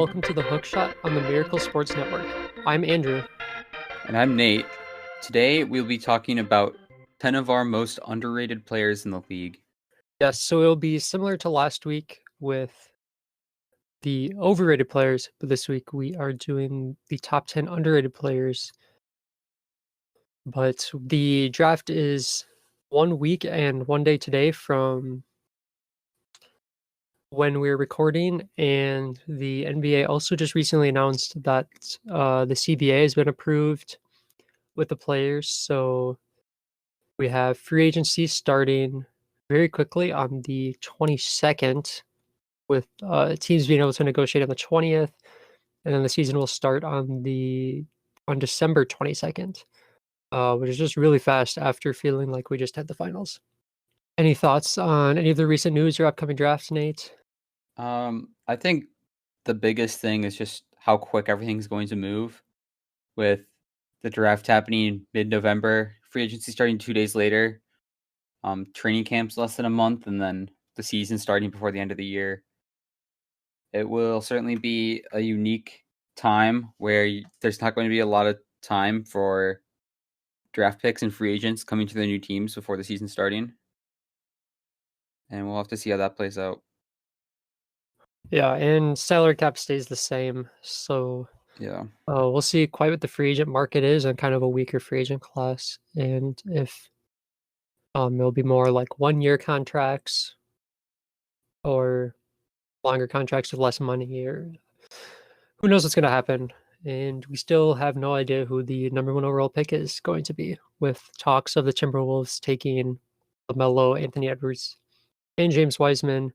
welcome to the Hookshot on the Miracle Sports Network. I'm Andrew. And I'm Nate. Today we'll be talking about 10 of our most underrated players in the league. Yes, so it'll be similar to last week with the overrated players, but this week we are doing the top 10 underrated players. But the draft is 1 week and 1 day today from when we're recording, and the NBA also just recently announced that the CBA has been approved with the players. So we have free agency starting very quickly on the 22nd, with teams being able to negotiate on the 20th, and then the season will start on December 22nd, which is just really fast after feeling like we just had the finals. Any thoughts on any of the recent news or upcoming drafts, Nate? I think the biggest thing is just how quick everything's going to move with the draft happening mid-November, free agency starting 2 days later, training camps less than a month, and then the season starting before the end of the year. It will certainly be a unique time where there's not going to be a lot of time for draft picks and free agents coming to their new teams before the season starting. And we'll have to see how that plays out. Yeah, and salary cap stays the same, so Yeah. we'll see quite what the free agent market is and kind of a weaker free agent class, and if it'll be more like 1-year contracts or longer contracts with less money, or who knows what's going to happen. And we still have no idea who the number 1 overall pick is going to be, with talks of the Timberwolves taking LaMelo, Anthony Edwards, and James Wiseman,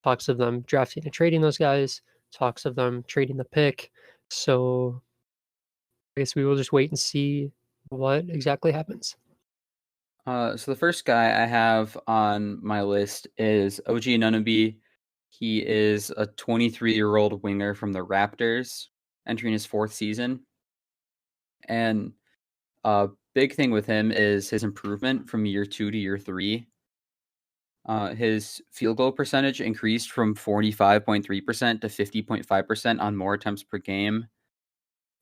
talks of them drafting and trading those guys, talks of them trading the pick. So I guess we will just wait and see what exactly happens. So the first guy I have on my list is OG Anunoby. He is a 23-year-old winger from the Raptors, entering his 4th season. And a big thing with him is his improvement from year 2 to year 3. His field goal percentage increased from 45.3% to 50.5% on more attempts per game.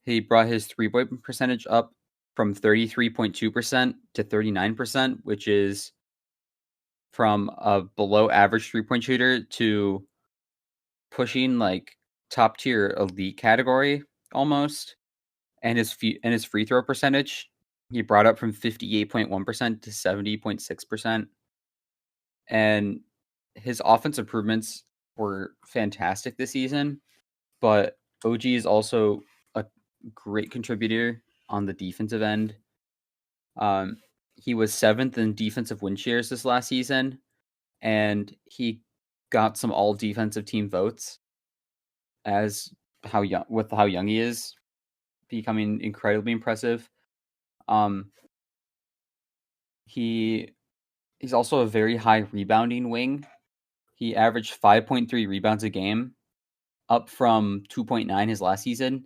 He brought his three-point percentage up from 33.2% to 39%, which is from a below average three-point shooter to pushing like top tier elite category almost. And his free throw percentage, he brought up from 58.1% to 70.6%. And his offense improvements were fantastic this season, but OG is also a great contributor on the defensive end. He was 7th in defensive win shares this last season, and he got some all defensive team votes as how young he is, becoming incredibly impressive. He's also a very high rebounding wing. He averaged 5.3 rebounds a game, up from 2.9 his last season.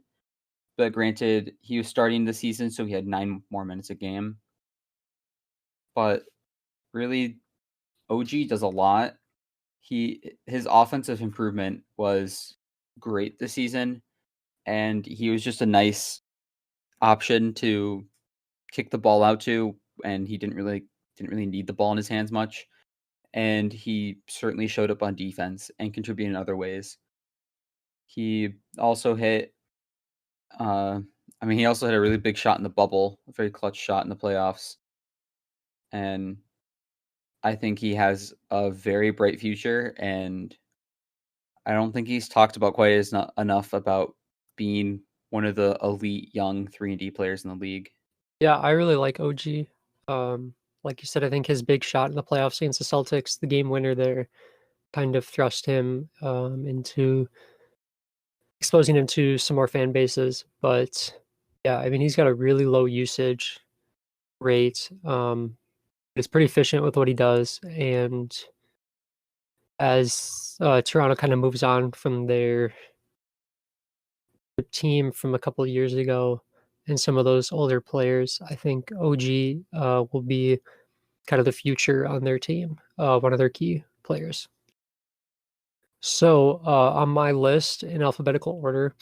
But granted, he was starting the season, so he had 9 more minutes a game. But really, OG does a lot. His offensive improvement was great this season, and he was just a nice option to kick the ball out to, and he didn't really need the ball in his hands much. And he certainly showed up on defense and contributed in other ways. He also hit he also had a really big shot in the bubble, a very clutch shot in the playoffs. And I think he has a very bright future, and I don't think he's talked about quite enough about being one of the elite young 3-and-D players in the league. Yeah, I really like OG. Like you said, I think his big shot in the playoffs against the Celtics, the game winner there, kind of thrust him into exposing him to some more fan bases. But yeah, I mean, he's got a really low usage rate. He's pretty efficient with what he does, and as Toronto kind of moves on from their team from a couple of years ago and some of those older players, I think OG will be kind of the future on their team, one of their key players. So on my list in alphabetical order,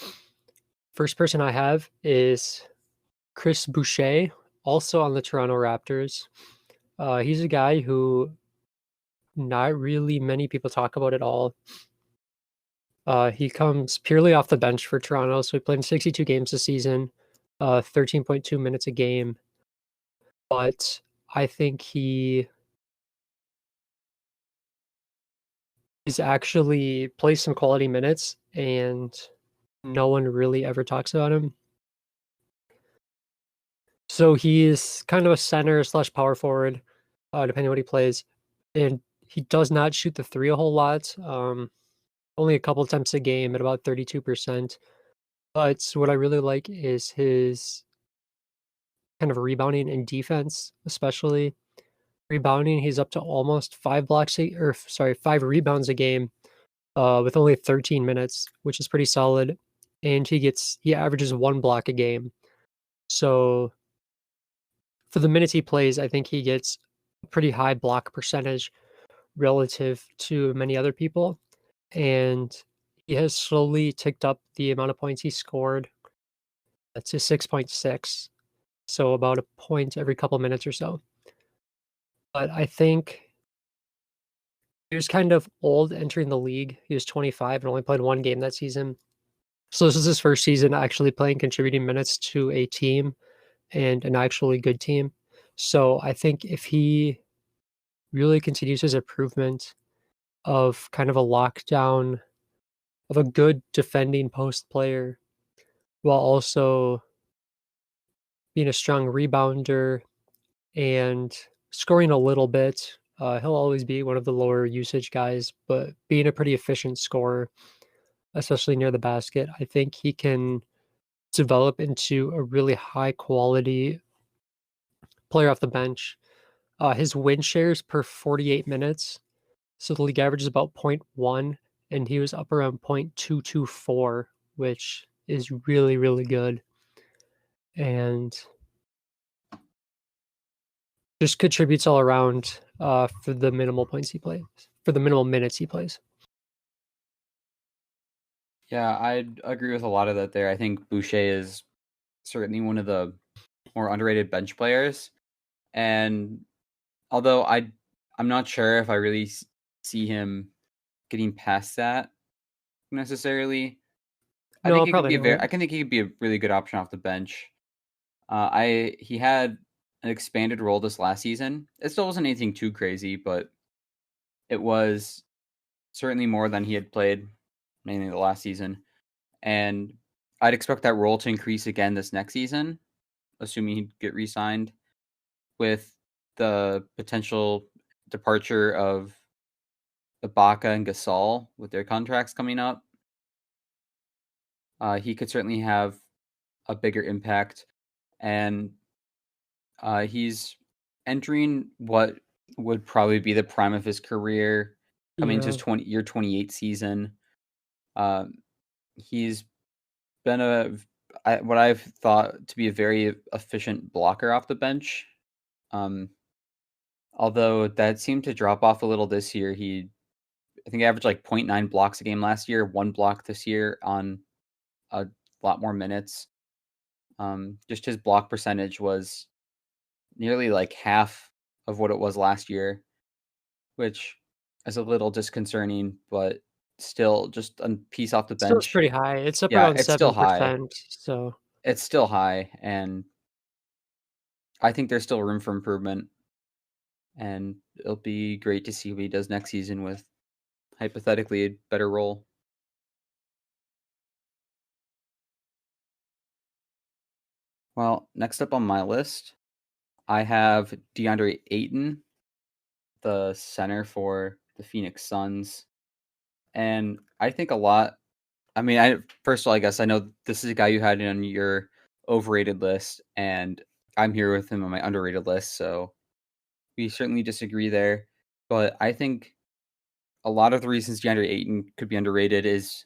first person I have is Chris Boucher, also on the Toronto Raptors. He's a guy who not really many people talk about at all. He comes purely off the bench for Toronto, so he played in 62 games this season, 13.2 minutes a game. But I think he is actually plays some quality minutes, and no one really ever talks about him. So he's kind of a center slash power forward, depending on what he plays, and he does not shoot the three a whole lot. Only a couple attempts a game at about 32%. But what I really like is his kind of rebounding and defense, especially rebounding. He's up to almost 5 rebounds a game, with only 13 minutes, which is pretty solid. And he averages 1 block a game. So for the minutes he plays, I think he gets a pretty high block percentage relative to many other people. And he has slowly ticked up the amount of points he scored to 6.6. So about a point every couple minutes or so. But I think he was kind of old entering the league. He was 25 and only played 1 game that season. So this is his first season actually playing contributing minutes to a team and an actually good team. So I think if he really continues his improvement of kind of a lockdown of a good defending post player while also being a strong rebounder and scoring a little bit, he'll always be one of the lower usage guys, but being a pretty efficient scorer, especially near the basket, I think he can develop into a really high quality player off the bench. His win shares per 48 minutes, so the league average is about zero point 0.1, and he was up around 0.224, which is really, really good. And just contributes all around for the minimal points he plays, for the minimal minutes he plays. Yeah, I'd agree with a lot of that there. I think Boucher is certainly one of the more underrated bench players. And although I'm not sure if I really see him getting past that necessarily. No, probably not. I can think he could be a really good option off the bench. He had an expanded role this last season. It still wasn't anything too crazy, but it was certainly more than he had played mainly the last season. And I'd expect that role to increase again this next season, assuming he'd get re-signed, with the potential departure of Ibaka and Gasol with their contracts coming up. He could certainly have a bigger impact, and he's entering what would probably be the prime of his career, coming into Yeah. his 28 season. He's been what I've thought to be a very efficient blocker off the bench. Although that seemed to drop off a little this year. I think, averaged like 0.9 blocks a game last year, 1 block this year on a lot more minutes. Just his block percentage was nearly like half of what it was last year, which is a little disconcerting, but still just a piece off the Still, it's bench. pretty high. It's up Yeah, around it's still high. 7%. So It's still high, and I think there's still room for improvement. And it'll be great to see what he does next season with hypothetically a better role. Well, next up on my list, I have DeAndre Ayton, the center for the Phoenix Suns. And I think a lot. I mean, first of all, I guess I know this is a guy you had on your overrated list, and I'm here with him on my underrated list, so we certainly disagree there. But I think a lot of the reasons DeAndre Ayton could be underrated is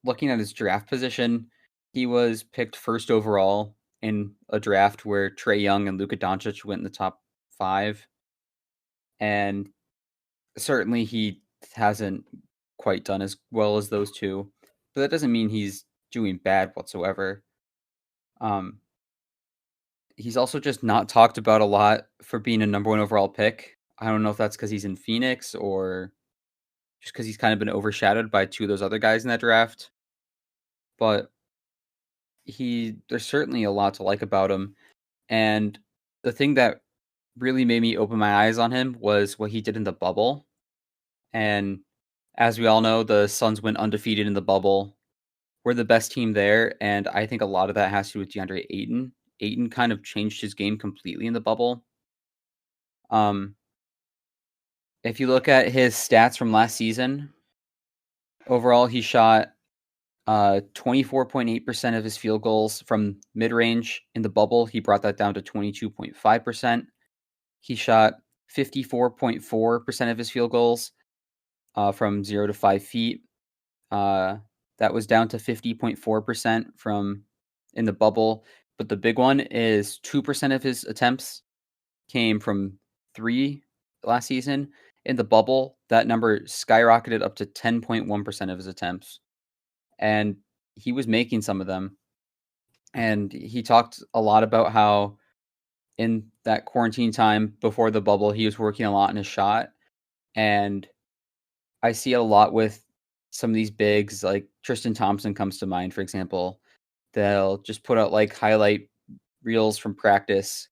looking at his draft position. He was picked first overall in a draft where Trae Young and Luka Doncic went in the top 5. And certainly he hasn't quite done as well as those two, but that doesn't mean he's doing bad whatsoever. He's also just not talked about a lot for being a number 1 overall pick. I don't know if that's because he's in Phoenix or just because he's kind of been overshadowed by 2 of those other guys in that draft. But there's certainly a lot to like about him. And the thing that really made me open my eyes on him was what he did in the bubble. And as we all know, the Suns went undefeated in the bubble. We're the best team there, and I think a lot of that has to do with DeAndre Ayton. Ayton kind of changed his game completely in the bubble. If you look at his stats from last season, overall he shot 24.8% of his field goals from mid-range. In the bubble, he brought that down to 22.5%. He shot 54.4% of his field goals from 0 to 5 feet. That was down to 50.4% from in the bubble. But the big one is 2% of his attempts came from 3 last season. In the bubble, that number skyrocketed up to 10.1% of his attempts. And he was making some of them. And he talked a lot about how in that quarantine time before the bubble, he was working a lot on his shot. And I see it a lot with some of these bigs, like Tristan Thompson comes to mind, for example. They'll just put out like highlight reels from practice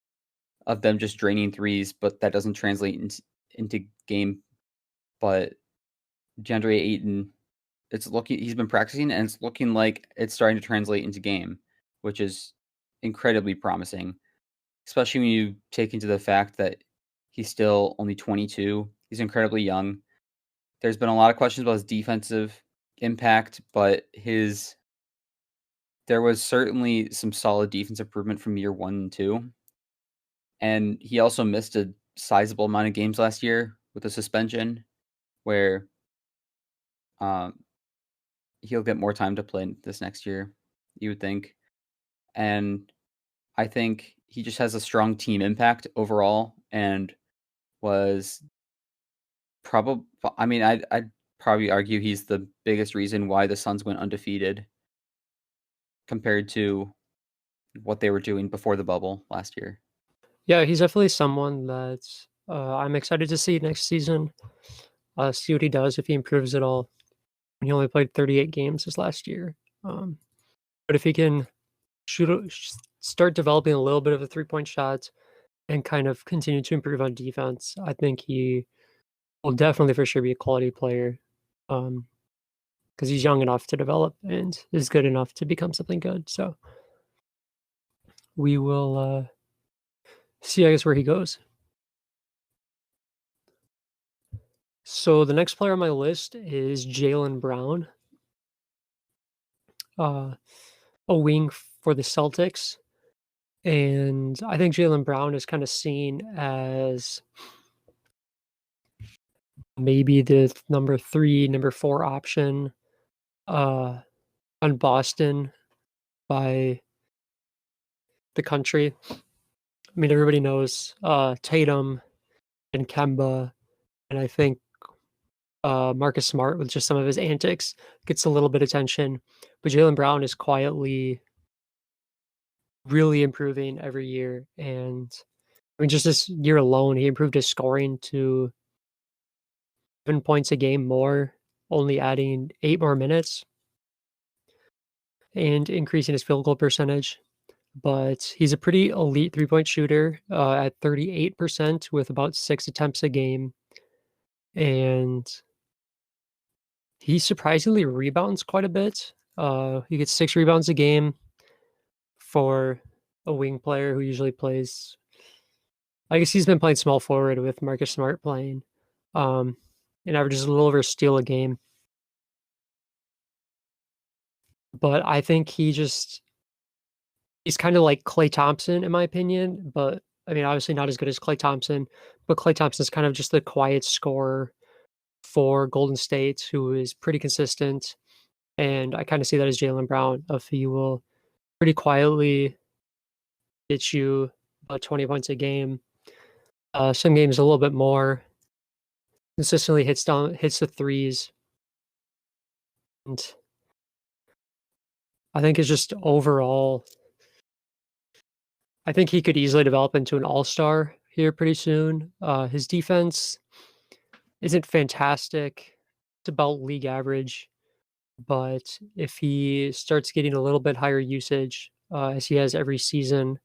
of them just draining threes, but that doesn't translate into game. But DeAndre Ayton, he's been practicing and it's looking like it's starting to translate into game, which is incredibly promising, especially when you take into the fact that he's still only 22. He's incredibly young. There's been a lot of questions about his defensive impact, but there was certainly some solid defense improvement from year 1 and 2. And he also missed a sizable amount of games last year with a suspension where he'll get more time to play this next year, you would think. And I think he just has a strong team impact overall and was probably, I mean, I'd probably argue he's the biggest reason why the Suns went undefeated compared to what they were doing before the bubble last year. Yeah, he's definitely someone that I'm excited to see next season. See what he does if he improves at all. He only played 38 games this last year, but if he can start developing a little bit of a 3-point shot and kind of continue to improve on defense, I think he will definitely for sure be a quality player. Because he's young enough to develop and is good enough to become something good. So we will see, I guess, where he goes. So the next player on my list is Jaylen Brown, a wing for the Celtics. And I think Jaylen Brown is kind of seen as maybe the number 3, number 4 option on Boston by the country. I mean, everybody knows Tatum and Kemba, and I think Marcus Smart, with just some of his antics, gets a little bit of attention. But Jaylen Brown is quietly really improving every year. And I mean, just this year alone, he improved his scoring to 7 points a game more, only adding 8 more minutes and increasing his field goal percentage. But he's a pretty elite 3-point shooter at 38% with about 6 attempts a game. And he surprisingly rebounds quite a bit. He gets 6 rebounds a game for a wing player who usually plays. I guess he's been playing small forward with Marcus Smart playing, and averages a little over a steal a game. But I think he's kind of like Klay Thompson in my opinion. But I mean, obviously not as good as Klay Thompson. But Klay Thompson's kind of just the quiet scorer for Golden State, who is pretty consistent. And I kind of see that as Jaylen Brown. If he will pretty quietly get you about 20 points a game. Some games a little bit more. Consistently hits the threes. And I think it's just overall, I think he could easily develop into an all-star here pretty soon. His defense isn't fantastic. It's about league average, but if he starts getting a little bit higher usage, as he has every season,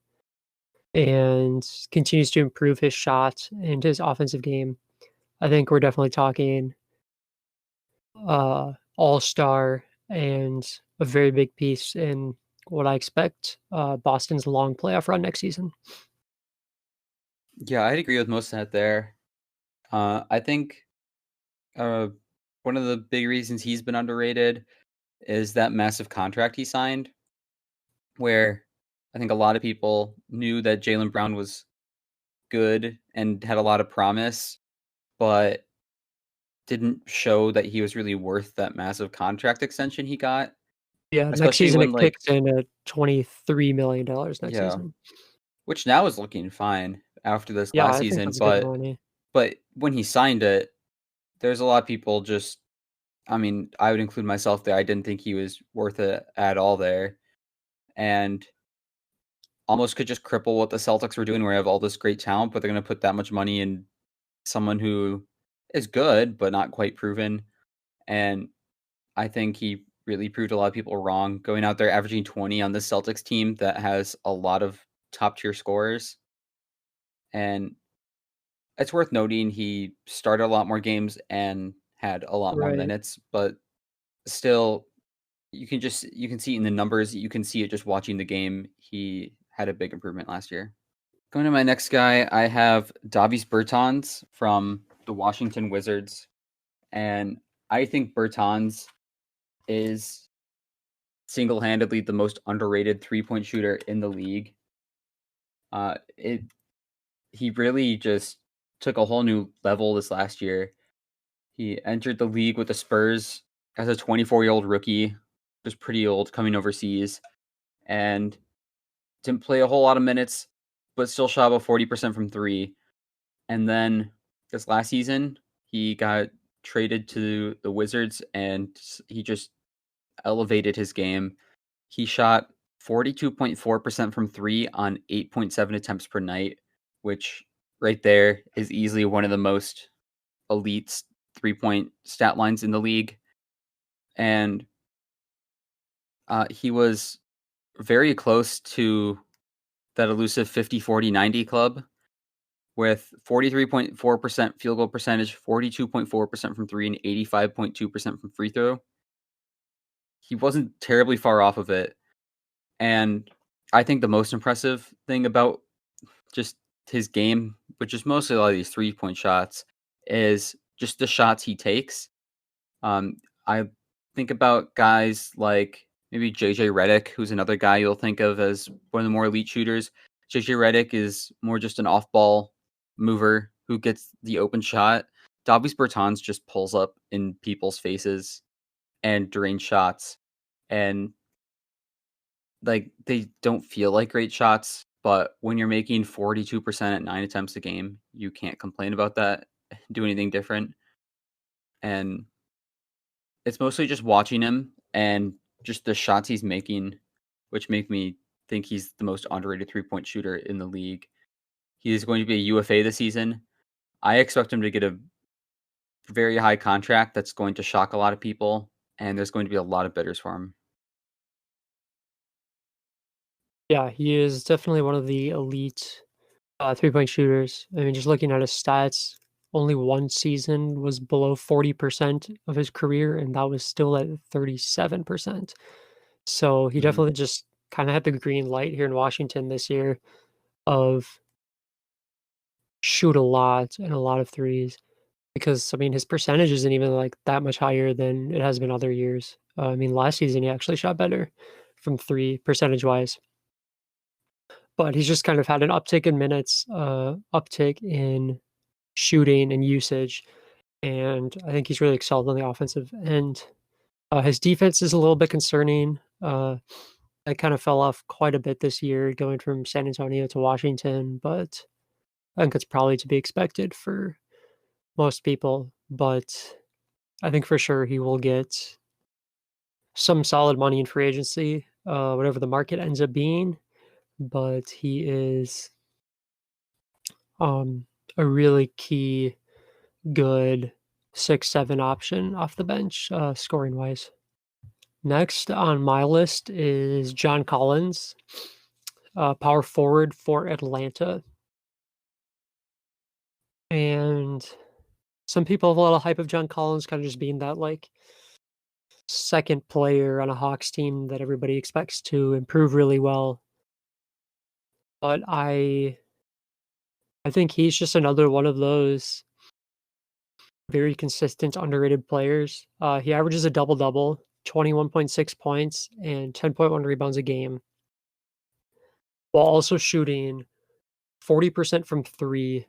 and continues to improve his shot and his offensive game, I think we're definitely talking all-star and a very big piece in what I expect Boston's long playoff run next season. Yeah, I'd agree with most of that there. I think one of the big reasons he's been underrated is that massive contract he signed, where I think a lot of people knew that Jaylen Brown was good and had a lot of promise, but didn't show that he was really worth that massive contract extension he got, Yeah, next especially season when, it like, kicks in at $23 million next yeah, season. which now is looking fine after this Yeah, last I think season, that's good but money. when he signed it, there's a lot of people just, I mean, I would include myself there. I didn't think he was worth it at all there, and almost could just cripple what the Celtics were doing, where you have all this great talent, but they're going to put that much money in someone who is good but not quite proven. And I think he really proved a lot of people wrong, going out there averaging 20 on this Celtics team that has a lot of top tier scorers. And it's worth noting he started a lot more games and had a lot more Right. minutes, but still you can see in the numbers, you can see it just watching the game. He had a big improvement last year. Going to my next guy, I have Davis Bertans from the Washington Wizards. And I think Bertans is single-handedly the most underrated three-point shooter in the league. It He really just took a whole new level this last year. He entered the league with the Spurs as a 24-year-old rookie, just pretty old coming overseas, and didn't play a whole lot of minutes, but still shot about 40% from three. And then this last season, he got traded to the Wizards, and he just elevated his game. He shot 42.4% from three on 8.7 attempts per night, which right there is easily one of the most elite 3-point stat lines in the league. And he was very close to that elusive 50-40-90 club with 43.4% field goal percentage, 42.4% from three, and 85.2% from free throw. He wasn't terribly far off of it. And I think the most impressive thing about just his game, which is mostly a lot of these 3-point shots, is just the shots he takes. I think about guys like maybe JJ Redick, who's another guy you'll think of as one of the more elite shooters. JJ Redick is more just an off-ball mover who gets the open shot. Davis Bertans just pulls up in people's faces and drains shots, and like they don't feel like great shots. But when you're making 42% at 9 attempts a game, you can't complain about that. Do anything different, and it's mostly just watching him and just the shots he's making, which make me think he's the most underrated 3-point shooter in the league. He is going to be a UFA this season. I expect him to get a very high contract that's going to shock a lot of people, and there's going to be a lot of bidders for him. Yeah, he is definitely one of the elite 3-point shooters. I mean, just looking at his stats, only one season was below 40% of his career, and that was still at 37%. So he Mhm. definitely just kind of had the green light here in Washington this year of shoot a lot and a lot of threes. Because I mean, his percentage isn't even like that much higher than it has been other years. I mean, last season he actually shot better from three percentage wise, but he's just kind of had an uptick in minutes, uptick in shooting and usage, and I think he's really excelled on the offensive end. His defense is a little bit concerning. That kind of fell off quite a bit this year, going from San Antonio to Washington, but I think it's probably to be expected for most people. But I think for sure he will get some solid money in free agency, whatever the market ends up being. But he is a really key, good 6-7 option off the bench, scoring wise. Next on my list is John Collins, power forward for Atlanta. And some people have a lot of hype of John Collins kind of just being that like second player on a Hawks team that everybody expects to improve really well. But I think he's just another one of those very consistent, underrated players. He averages a double-double, 21.6 points and 10.1 rebounds a game, while also shooting 40% from 3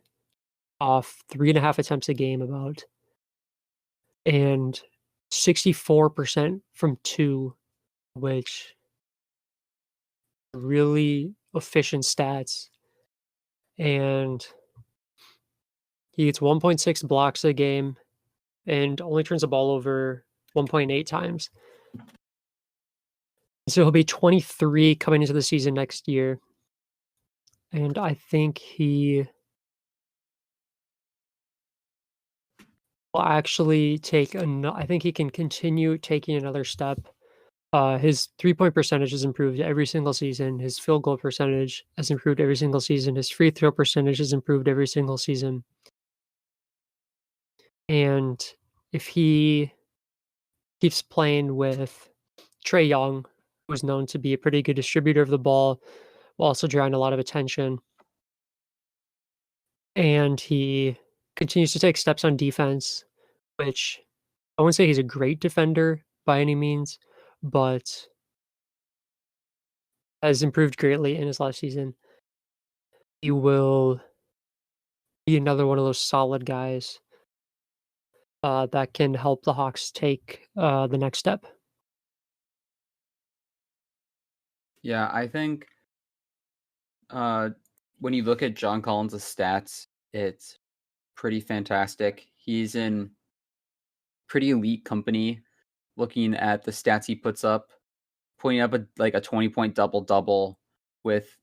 off 3.5 attempts a game about, and 64% from 2, which really efficient stats. And he gets 1.6 blocks a game and only turns the ball over 1.8 times. So he'll be 23 coming into the season next year. And I think he will actually I think he can continue taking another step. His three-point percentage has improved every single season. His field goal percentage has improved every single season. His free throw percentage has improved every single season. And if he keeps playing with Trae Young, who is known to be a pretty good distributor of the ball, while also drawing a lot of attention, and he continues to take steps on defense, which I wouldn't say he's a great defender by any means, but has improved greatly in his last season. He will be another one of those solid guys that can help the Hawks take the next step. Yeah, I think when you look at John Collins' stats, it's pretty fantastic. He's in pretty elite company. Looking at the stats he puts up, pointing up a 20-point double-double with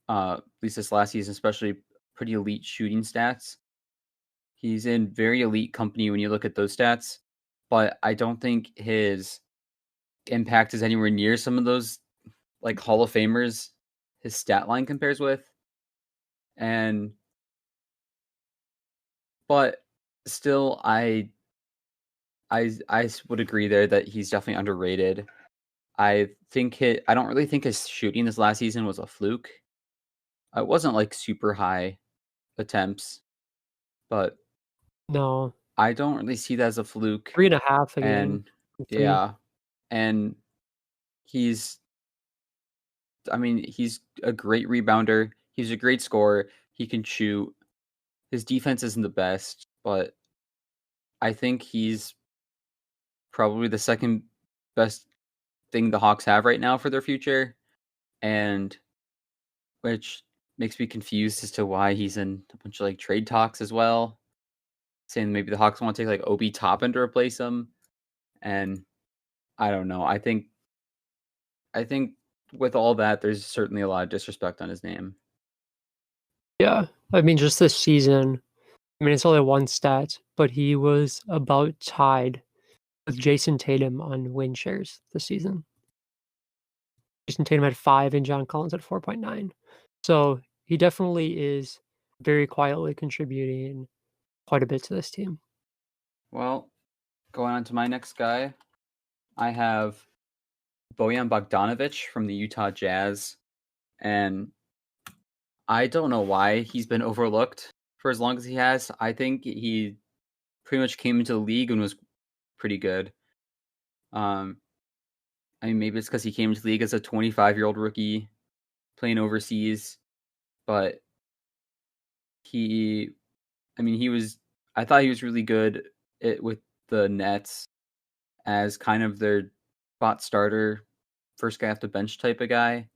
at least this last season, especially pretty elite shooting stats. He's in very elite company when you look at those stats, but I don't think his impact is anywhere near some of those like Hall of Famers his stat line compares with. But still I would agree there that he's definitely underrated. I don't really think his shooting this last season was a fluke. It wasn't like super high attempts, but No, I don't really see that as a fluke. 3.5 a game. And From 3. yeah, and he's he's a great rebounder. He's a great scorer. He can shoot. His defense isn't the best, but I think he's probably the second best thing the Hawks have right now for their future, and which makes me confused as to why he's in a bunch of like trade talks as well, saying maybe the Hawks want to take like Obi Toppin to replace him, and I don't know. I think with all that, there's certainly a lot of disrespect on his name. Yeah, I mean, just this season, I mean, it's only one stat, but he was about tied with Jason Tatum on win shares this season. Jason Tatum had 5 and John Collins at 4.9. So he definitely is very quietly contributing quite a bit to this team. Well, going on to my next guy, I have Bojan Bogdanovic from the Utah Jazz, and I don't know why he's been overlooked for as long as he has. I think he pretty much came into the league and was pretty good. I mean, maybe it's because he came into the league as a 25-year-old rookie playing overseas, but he, he was. I thought he was really good with the Nets as kind of their spot starter, first guy off the bench type of guy,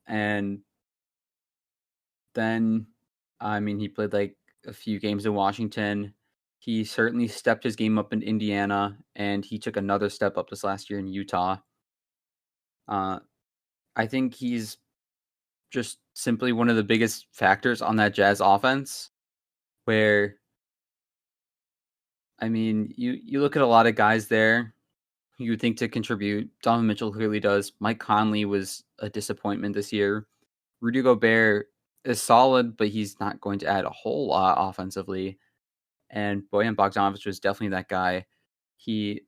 and then, he played like a few games in Washington, He certainly stepped his game up in Indiana, and he took another step up this last year in Utah. I think he's just simply one of the biggest factors on that Jazz offense, where, I mean, you look at a lot of guys there who you would think to contribute. Donovan Mitchell clearly does. Mike Conley was a disappointment this year. Rudy Gobert is solid, but he's not going to add a whole lot offensively. And Bojan Bogdanovic was definitely that guy. He,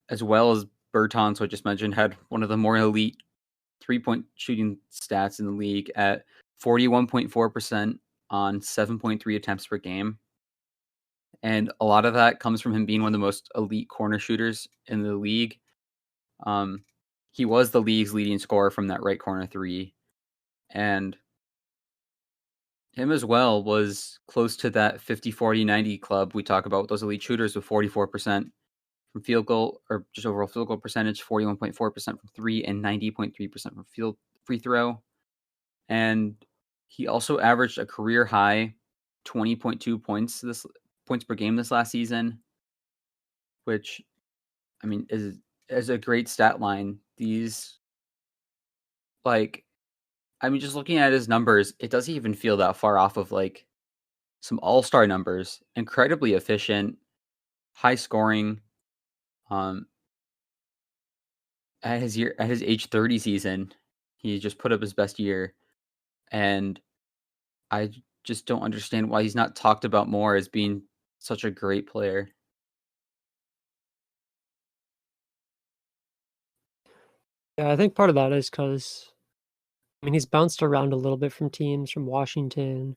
as well as Bertans, who I just mentioned, had one of the more elite three-point shooting stats in the league at 41.4% on 7.3 attempts per game. And a lot of that comes from him being one of the most elite corner shooters in the league. He was the league's leading scorer from that right corner three. And him as well was close to that 50-40-90 club we talk about with those elite shooters, with 44% from field goal, or just overall field goal percentage, 41.4% from three, and 90.3% from free throw. And he also averaged a career high 20.2 points per game this last season, which, I mean, is a great stat line. These, like, I mean, just looking at his numbers, it doesn't even feel that far off of like some all-star numbers. Incredibly efficient, high scoring. At his age 30 season, he just put up his best year, and I just don't understand why he's not talked about more as being such a great player. Yeah, I think part of that is because, I mean, he's bounced around a little bit from teams, from Washington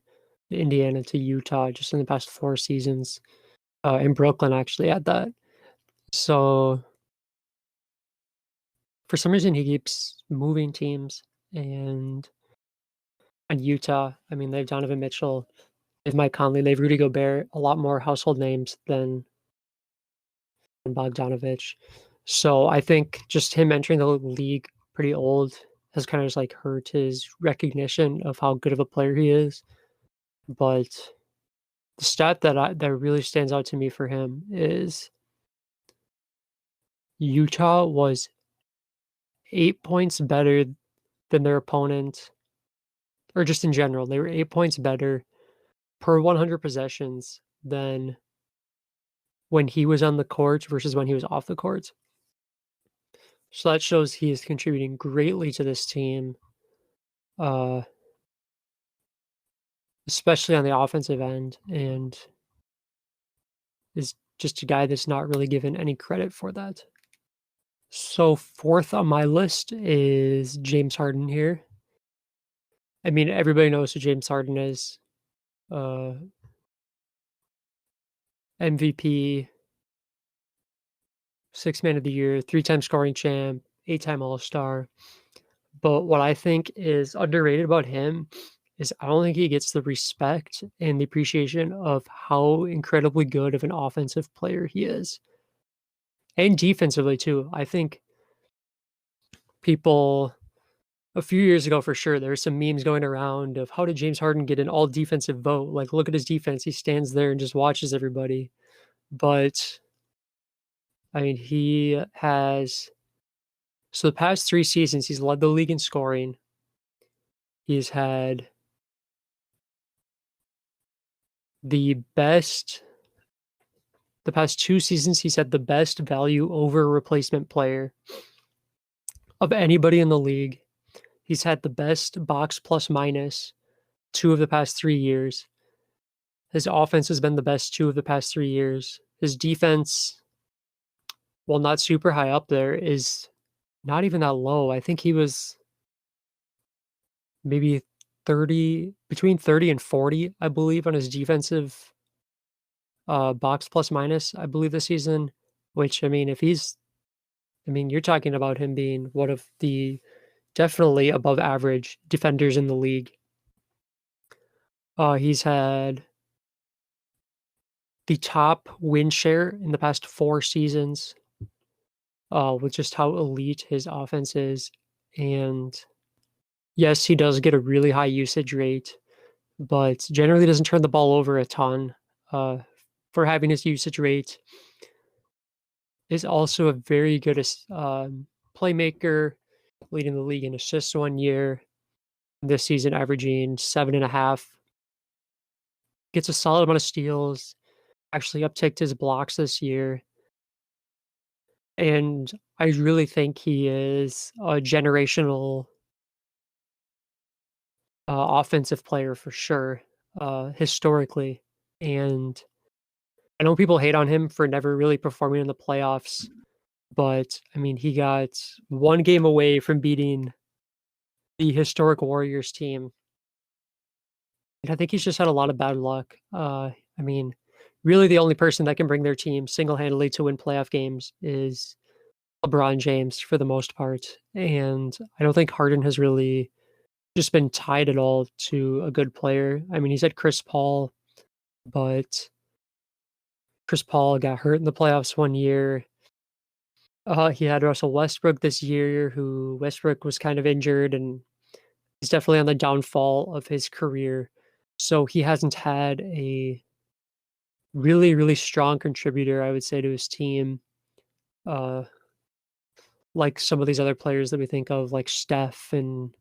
to Indiana to Utah just in the past 4 seasons, in Brooklyn actually at that. So for some reason, he keeps moving teams, and Utah, I mean, they have Donovan Mitchell, they have Mike Conley, they have Rudy Gobert, a lot more household names than Bogdanovic. So I think just him entering the league pretty old has kind of just like hurt his recognition of how good of a player he is. But the stat that really stands out to me for him is Utah was 8 points better than their opponent, or just in general, they were 8 points better per 100 possessions than when he was on the court versus when he was off the court. So that shows he is contributing greatly to this team, uh, especially on the offensive end, and is just a guy that's not really given any credit for that. So 4th on my list is James Harden here. I mean, everybody knows who James Harden is. MVP, 6th man of the year, 3-time scoring champ, 8-time All-Star. But what I think is underrated about him is I don't think he gets the respect and the appreciation of how incredibly good of an offensive player he is. And defensively too. I think people a few years ago for sure, there were some memes going around of how did James Harden get an all defensive vote? Like, look at his defense. He stands there and just watches everybody. But I mean, he has, so the past 3 seasons, he's led the league in scoring. He's had the past 2 seasons, he's had the best value over replacement player of anybody in the league. He's had the best box plus minus 2 of the past 3 years. His offense has been the best 2 of the past 3 years. His defense, while not super high up there, is not even that low. I think he was maybe between 30 and 40, I believe, on his defensive box plus minus, I believe, this season. Which, I mean, you're talking about him being one of the definitely above average defenders in the league. He's had the top win share in the past 4 seasons, with just how elite his offense is. And yes, he does get a really high usage rate, but generally doesn't turn the ball over a ton. for having his usage rate. Is also a very good playmaker, leading the league in assists one year. This season, averaging 7.5. Gets a solid amount of steals. Actually, upticked his blocks this year. And I really think he is a generational offensive player for sure, historically. And I know people hate on him for never really performing in the playoffs, but I mean, he got one game away from beating the historic Warriors team. And I think he's just had a lot of bad luck. I mean, really the only person that can bring their team single-handedly to win playoff games is LeBron James for the most part. And I don't think Harden has really just been tied at all to a good player. I mean, he's had Chris Paul, but Chris Paul got hurt in the playoffs one year. He had Russell Westbrook this year, who Westbrook was kind of injured, and he's definitely on the downfall of his career. So he hasn't had a really, really strong contributor, I would say, to his team. Uh, like some of these other players that we think of, like Steph and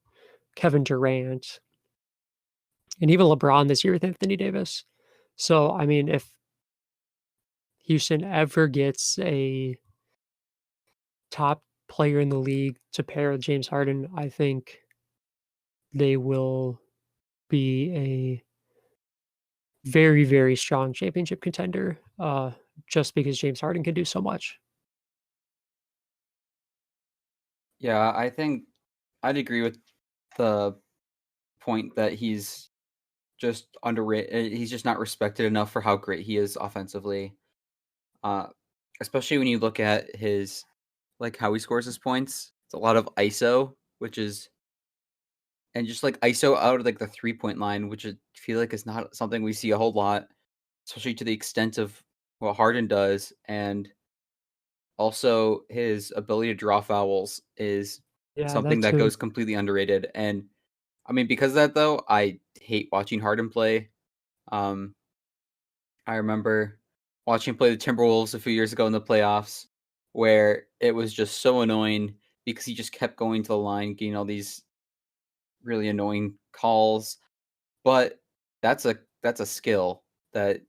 Kevin Durant, and even LeBron this year with Anthony Davis. So, I mean, if Houston ever gets a top player in the league to pair with James Harden, I think they will be a very, very strong championship contender, just because James Harden can do so much. Yeah, I think I'd agree with the point that he's just underrated. He's just not respected enough for how great he is offensively. Especially when you look at his like how he scores his points. It's a lot of ISO, which is and just like ISO out of like the 3-point line, which I feel like is not something we see a whole lot, especially to the extent of what Harden does. And also his ability to draw fouls is Yeah, something that that too. goes completely underrated. And I mean, because of that though, I hate watching Harden play. Um, I remember watching him play the Timberwolves a few years ago in the playoffs, where it was just so annoying because he just kept going to the line, getting all these really annoying calls. But that's a skill that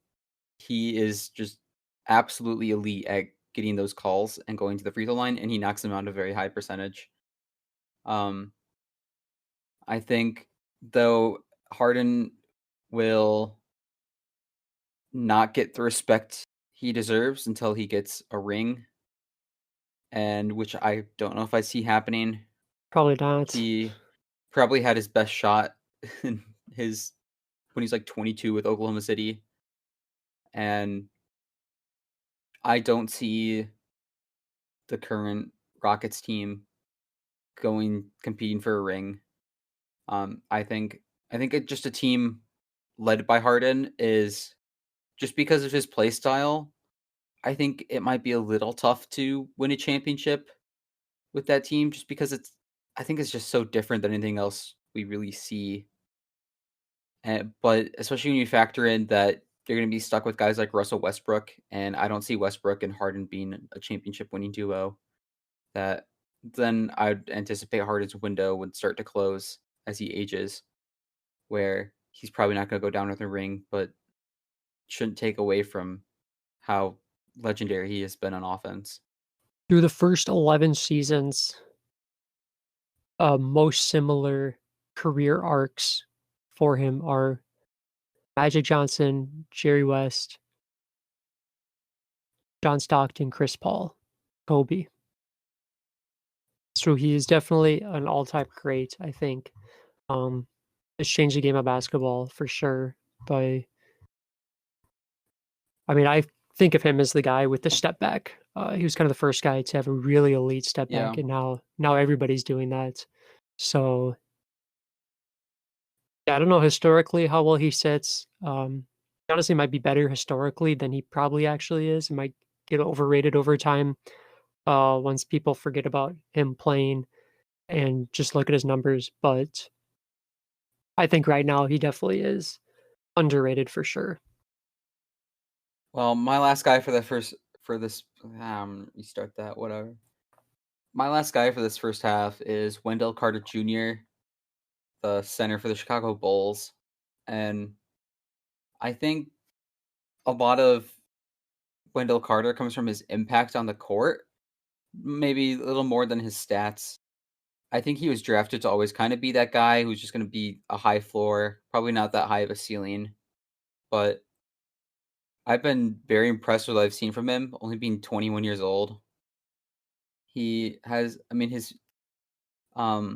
he is just absolutely elite at getting those calls and going to the free throw line, and he knocks them out a very high percentage. Um, I think though Harden will not get the respect he deserves until he gets a ring, and which I don't know if I see happening. Probably not. He probably had his best shot in his when he's like 22 with Oklahoma City, and I don't see the current Rockets team competing for a ring. I think just a team led by Harden is just because of his play style. I think it might be a little tough to win a championship with that team, just because I think it's just so different than anything else we really see. But especially when you factor in that you're going to be stuck with guys like Russell Westbrook, and I don't see Westbrook and Harden being a championship winning duo. That then I'd anticipate Harden's window would start to close as he ages, where he's probably not going to go down with a ring, but shouldn't take away from how legendary he has been on offense. Through the first 11 seasons, most similar career arcs for him are Magic Johnson, Jerry West, John Stockton, Chris Paul, Kobe. So he is definitely an all-time great, I think. It's changed the game of basketball for sure. By, I mean, I think of him as the guy with the step back. He was kind of the first guy to have a really elite step Yeah. back, and now everybody's doing that. So yeah, I don't know historically how well he sits. He honestly might be better historically than he probably actually is. It might get overrated over time. Once people forget about him playing and just look at his numbers. But I think right now he definitely is underrated for sure. Well, my last guy for this restart that, whatever. My last guy for this first half is Wendell Carter Jr., the center for the Chicago Bulls. And I think a lot of Wendell Carter comes from his impact on the court, maybe a little more than his stats. I think he was drafted to always kind of be that guy who's just going to be a high floor, probably not that high of a ceiling. But I've been very impressed with what I've seen from him, only being 21 years old. He has, I mean, I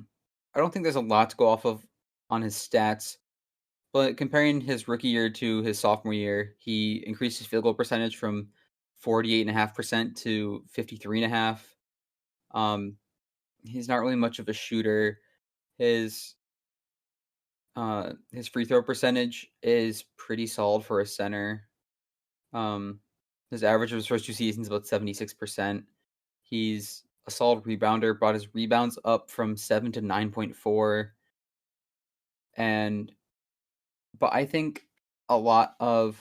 don't think there's a lot to go off of on his stats, but comparing his rookie year to his sophomore year, he increased his field goal percentage from 48.5% to 53.5%. He's not really much of a shooter. His free throw percentage is pretty solid for a center. His average of his first two seasons about 76%. He's a solid rebounder, brought his rebounds up from 7 to 9.4. But I think a lot of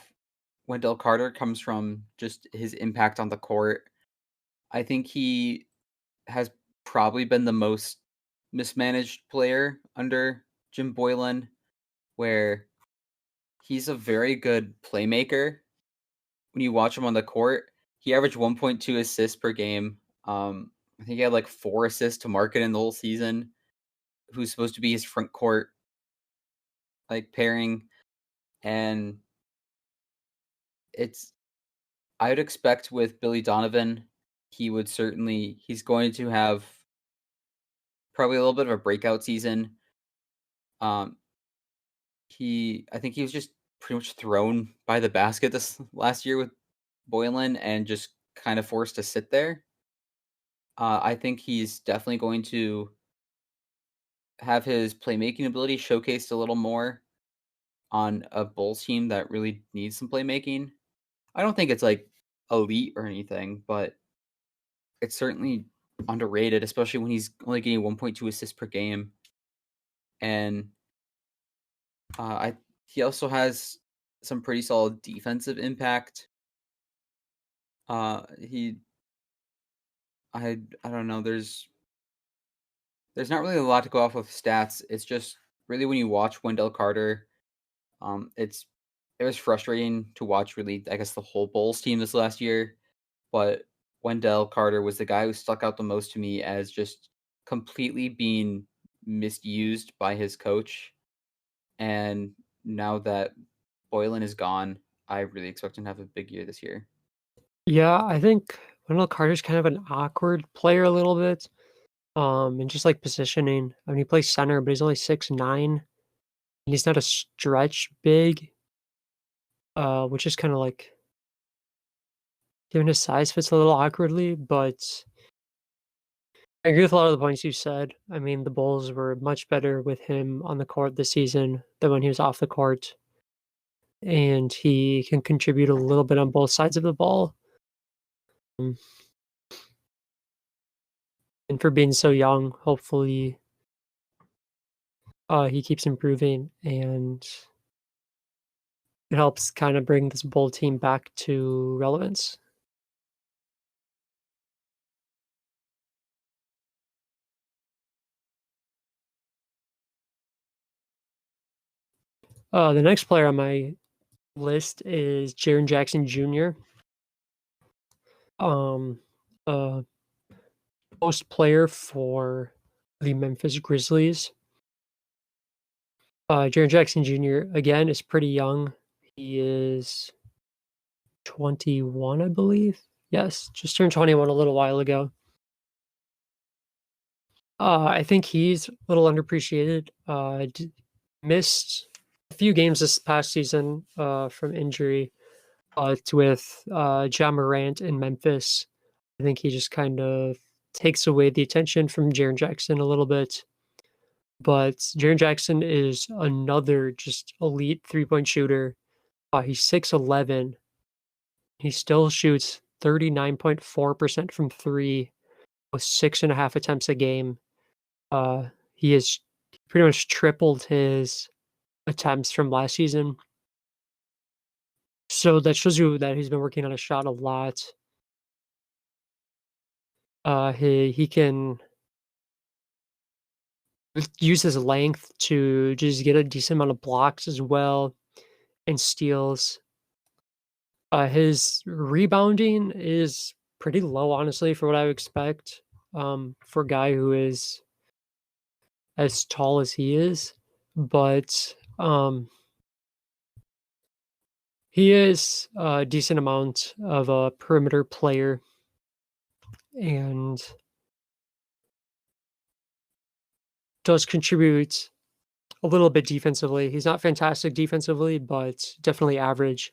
Wendell Carter comes from just his impact on the court. I think he has probably been the most mismanaged player under Jim Boylan, where he's a very good playmaker. When you watch him on the court, he averaged 1.2 assists per game. I think he had like 4 assists to Markkanen in the whole season, who's supposed to be his front court like pairing. And I would expect with Billy Donovan, he's going to have probably a little bit of a breakout season. I think he was just pretty much thrown by the basket this last year with Boylan and just kind of forced to sit there. I think he's definitely going to have his playmaking ability showcased a little more on a Bulls team that really needs some playmaking. I don't think it's like elite or anything, but it's certainly underrated, especially when he's only getting 1.2 assists per game. And he also has some pretty solid defensive impact. I don't know. There's not really a lot to go off of stats. It's just really when you watch Wendell Carter, it was frustrating to watch. Really, I guess the whole Bulls team this last year, but Wendell Carter was the guy who stuck out the most to me as just completely being misused by his coach. And now that Boylan is gone, I really expect him to have a big year this year. Yeah, I think Wendell Carter's kind of an awkward player a little bit. And just like positioning. I mean, he plays center, but he's only 6'9", and he's not a stretch big, which is kind of like, given his size, fits a little awkwardly. But I agree with a lot of the points you said. I mean, the Bulls were much better with him on the court this season than when he was off the court, and he can contribute a little bit on both sides of the ball. And for being so young, hopefully he keeps improving and it helps kind of bring this Bull team back to relevance. The next player on my list is Jaren Jackson Jr. Post player for the Memphis Grizzlies. Jaren Jackson Jr. again is pretty young. He is 21, I believe. Yes, just turned 21 a little while ago. I think he's a little underappreciated. Missed a few games this past season from injury. With Ja Morant in Memphis, I think he just kind of takes away the attention from Jaren Jackson a little bit. But Jaren Jackson is another just elite three-point shooter. He's 6'11". He still shoots 39.4% from three with 6.5 attempts a game. He has pretty much tripled his attempts from last season. So that shows you that he's been working on a shot a lot. He can use his length to just get a decent amount of blocks as well and steals. His rebounding is pretty low, honestly, for what I would expect, for a guy who is as tall as he is. But he is a decent amount of a perimeter player and does contribute a little bit defensively. He's not fantastic defensively, but definitely average.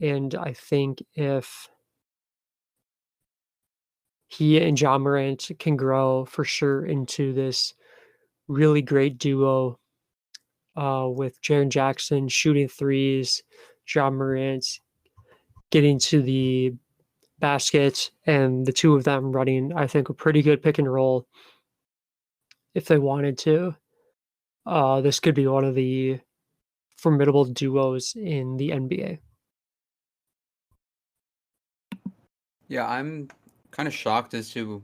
And I think if he and Ja Morant can grow for sure into this really great duo, with Jaren Jackson shooting threes, Ja Morant getting to the basket, and the two of them running, I think, a pretty good pick and roll if they wanted to. This could be one of the formidable duos in the NBA. Yeah, I'm kind of shocked as to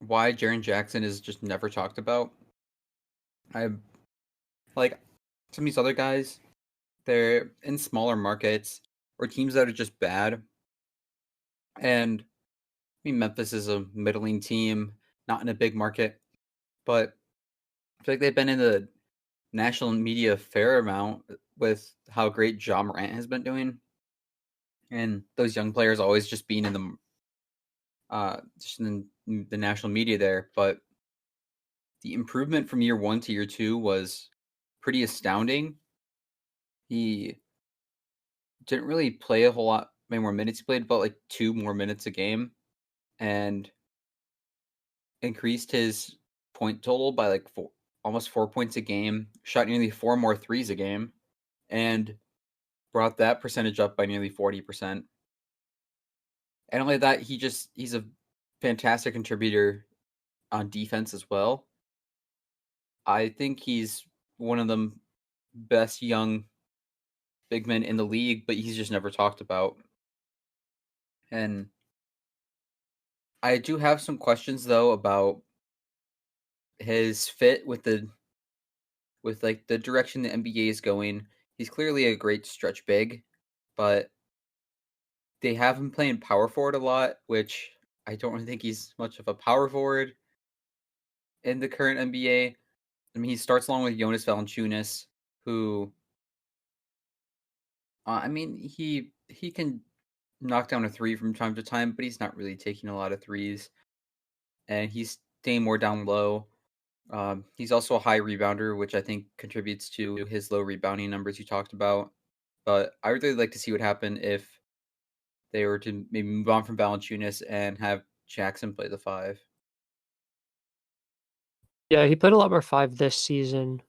why Jaren Jackson is just never talked about. I like some of these other guys, they're in smaller markets or teams that are just bad. And I mean, Memphis is a middling team, not in a big market, but I feel like they've been in the national media a fair amount with how great Ja Morant has been doing. And those young players always just being in the national media there. But the improvement from year 1 to year 2 was pretty astounding. He didn't really play a whole lot many more minutes. He played about like 2 more minutes a game and increased his point total by like almost 4 points a game, shot nearly 4 more threes a game, and brought that percentage up by nearly 40%. And only that, he's a fantastic contributor on defense as well. I think he's one of the best young big men in the league, but he's just never talked about. And I do have some questions though about his fit with like the direction the NBA is going. He's clearly a great stretch big, but they have him playing power forward a lot, which I don't really think he's much of a power forward in the current NBA. I mean, he starts along with Jonas Valanciunas, who, I mean, he can knock down a three from time to time, but he's not really taking a lot of threes, and he's staying more down low. He's also a high rebounder, which I think contributes to his low rebounding numbers you talked about. But I would really like to see what happened if they were to maybe move on from Valanciunas and have Jackson play the five. Yeah, he played a lot more five this season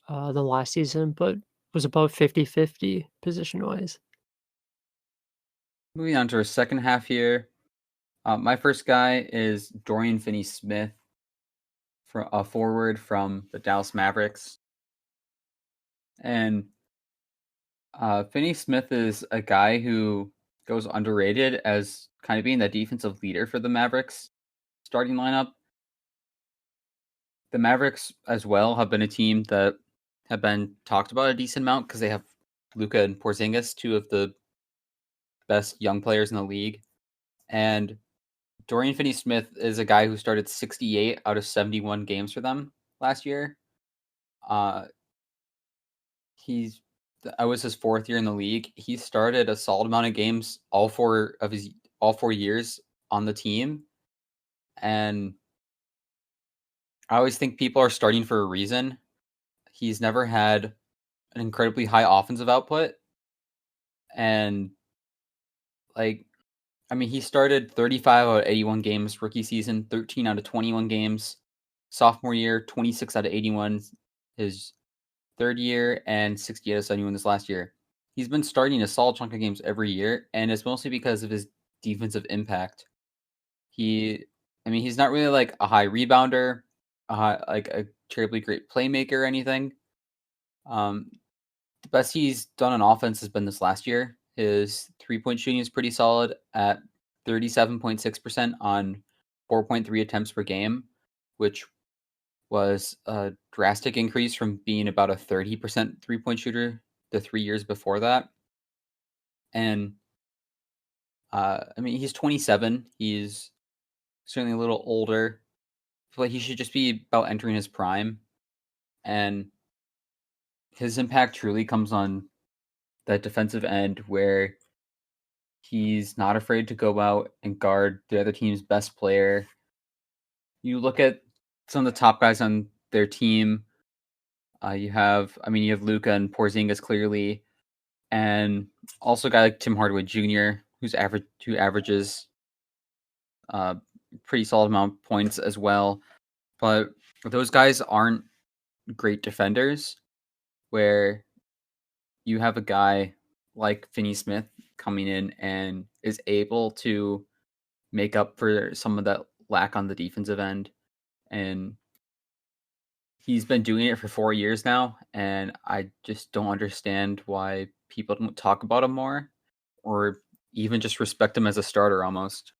than last season, but was about 50-50 position-wise. Moving on to our second half here. My first guy is Dorian Finney-Smith, for a forward from the Dallas Mavericks. And Finney-Smith is a guy who goes underrated as kind of being the defensive leader for the Mavericks starting lineup. The Mavericks as well have been a team that have been talked about a decent amount because they have Luka and Porzingis, two of the best young players in the league. And Dorian Finney-Smith is a guy who started 68 out of 71 games for them last year. He's I was his 4th year in the league. He started a solid amount of games all 4 years on the team. And I always think people are starting for a reason. He's never had an incredibly high offensive output. And like I mean, he started 35 out of 81 games rookie season, 13 out of 21 games sophomore year, 26 out of 81 his third year, and 68 out of 71 this last year. He's been starting a solid chunk of games every year, and it's mostly because of his defensive impact. He's not really like a high rebounder, like a terribly great playmaker or anything. The best he's done on offense has been this last year, His 3-point shooting is pretty solid at 37.6% on 4.3 attempts per game, which was a drastic increase from being about a 30% 3-point shooter the 3 years before that. And I mean, he's 27. He's certainly a little older. I feel like he should just be about entering his prime. And his impact truly comes on that defensive end where he's not afraid to go out and guard the other team's best player. You look at some of the top guys on their team. You have Luka and Porzingis clearly, and also a guy like Tim Hardaway Jr., who averages pretty solid amount of points as well. But those guys aren't great defenders. Where you have a guy like Finney Smith coming in and is able to make up for some of that lack on the defensive end. And he's been doing it for 4 years now, and I just don't understand why people don't talk about him more or even just respect him as a starter almost.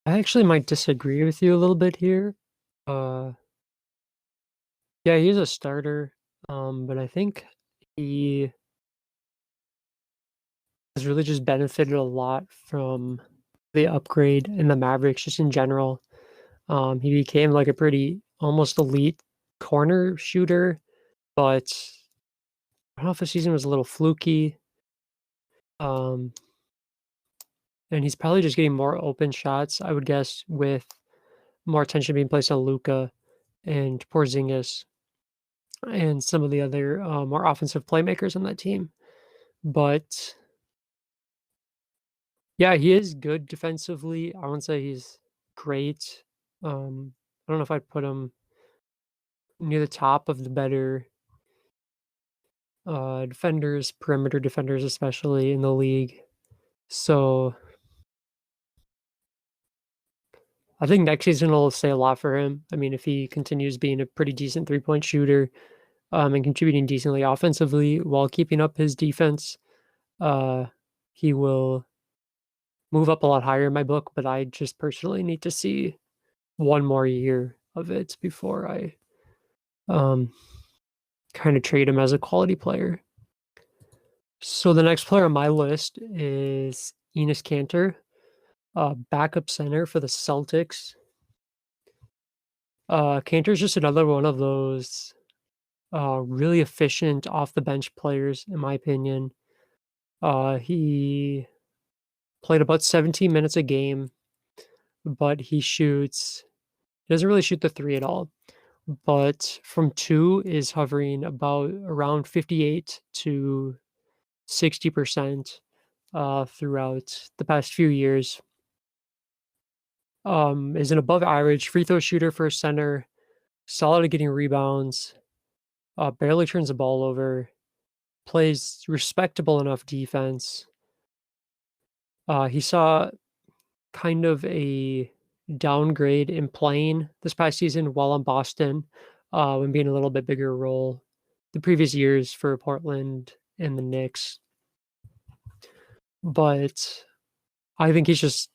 I actually might disagree with you a little bit here. Yeah, he's a starter, but I think he has really just benefited a lot from the upgrade in the Mavericks just in general. He became like a pretty almost elite corner shooter, but I don't know if the season was a little fluky. And he's probably just getting more open shots, I would guess, with more attention being placed on Luka and Porzingis and some of the other more offensive playmakers on that team. But yeah, he is good defensively. I wouldn't say he's great. I don't know if I'd put him near the top of the better defenders, perimeter defenders, especially in the league. So I think next season will say a lot for him. I mean, if he continues being a pretty decent 3-point shooter, and contributing decently offensively while keeping up his defense, he will move up a lot higher in my book. But I just personally need to see one more year of it before I kind of trade him as a quality player. So the next player on my list is Enes Kanter, backup center for the Celtics. Kanter's just another one of those really efficient off the bench players, in my opinion. He played about 17 minutes a game, but he doesn't really shoot the three at all. But from two is hovering about around 58 to 60% throughout the past few years. Is an above average free throw shooter for a center, solid at getting rebounds, barely turns the ball over, plays respectable enough defense. He saw kind of a downgrade in playing this past season while on Boston, when being a little bit bigger role the previous years for Portland and the Knicks. But I think he's just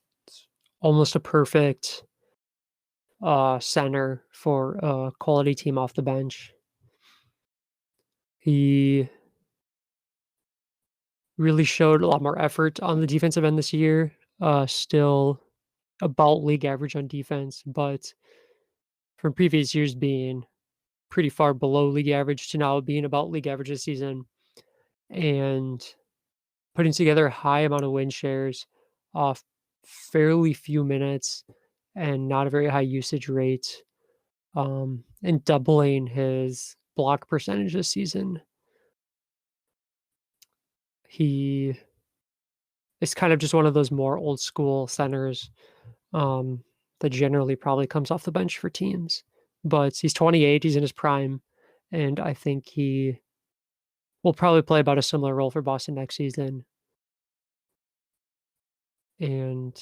almost a perfect center for a quality team off the bench. He really showed a lot more effort on the defensive end this year. Still about league average on defense, but from previous years being pretty far below league average to now being about league average this season, and putting together a high amount of win shares off fairly few minutes and not a very high usage rate, and doubling his block percentage this season. He is kind of just one of those more old school centers that generally probably comes off the bench for teams. But he's 28, he's in his prime, and I think he will probably play about a similar role for Boston next season and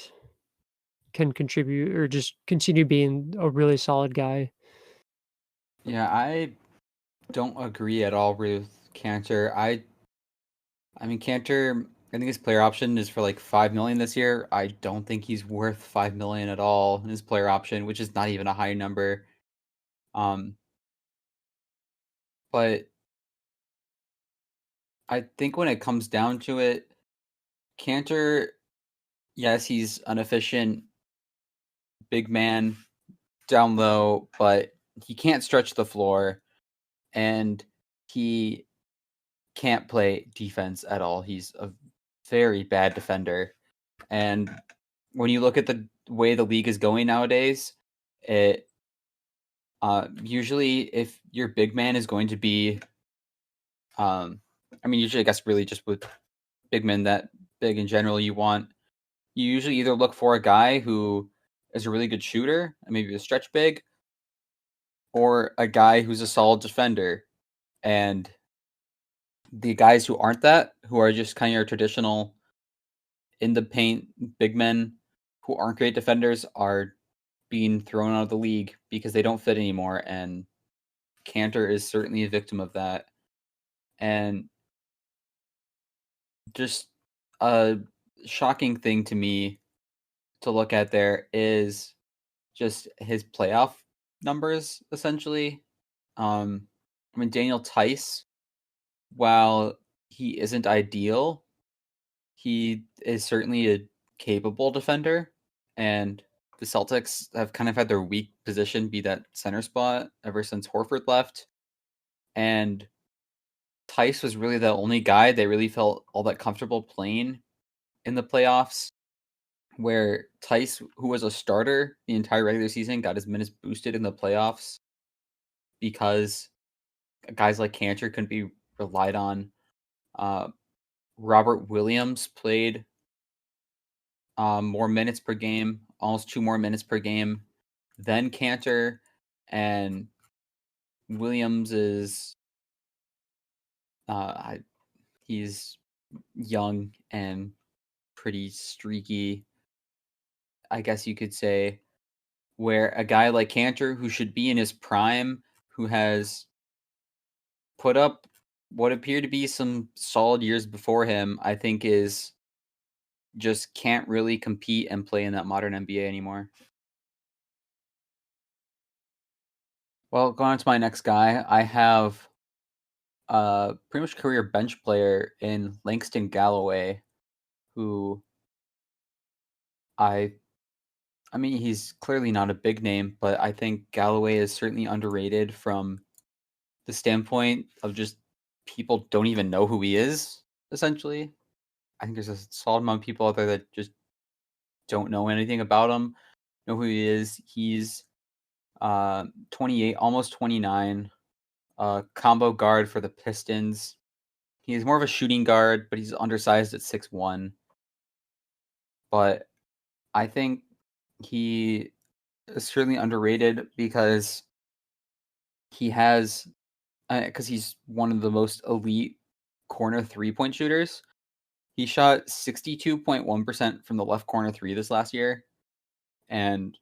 can contribute or just continue being a really solid guy. Yeah, I don't agree at all with Cantor, I mean Cantor. I think his player option is for like 5 million this year. I don't think he's worth 5 million at all in his player option, which is not even a high number. Um, but I think when it comes down to it, Cantor, yes, he's an efficient big man down low, but he can't stretch the floor and he can't play defense at all. He's a very bad defender. And when you look at the way the league is going nowadays, it usually if your big man is going to be, I mean, usually I guess really just with big men that big in general, you usually either look for a guy who is a really good shooter and maybe a stretch big, or a guy who's a solid defender. And the guys who aren't that, who are just kind of your traditional in the paint big men who aren't great defenders, are being thrown out of the league because they don't fit anymore. And Cantor is certainly a victim of that. And just a shocking thing to me to look at there is just his playoff numbers, essentially. I mean, Daniel Tice, while he isn't ideal, he is certainly a capable defender. And the Celtics have kind of had their weak position be that center spot ever since Horford left. And Tice was really the only guy they really felt all that comfortable playing in the playoffs, where Tice, who was a starter the entire regular season, got his minutes boosted in the playoffs because guys like Cantor couldn't be relied on. Robert Williams played more minutes per game, almost 2 more minutes per game than Cantor, and Williams is he's young and pretty streaky, I guess you could say, where a guy like Cantor, who should be in his prime, who has put up what appear to be some solid years before him, I think is just can't really compete and play in that modern NBA anymore. Well, going on to my next guy, I have pretty much career bench player in Langston Galloway, who I mean, he's clearly not a big name, but I think Galloway is certainly underrated from the standpoint of just people don't even know who he is, essentially. I think there's a solid amount of people out there that just don't know anything about him, know who he is. He's 28, almost 29, combo guard for the Pistons. He's more of a shooting guard, but he's undersized at 6'1". But I think he is certainly underrated because he's one of the most elite corner 3-point shooters. He shot 62.1% from the left corner 3 this last year. And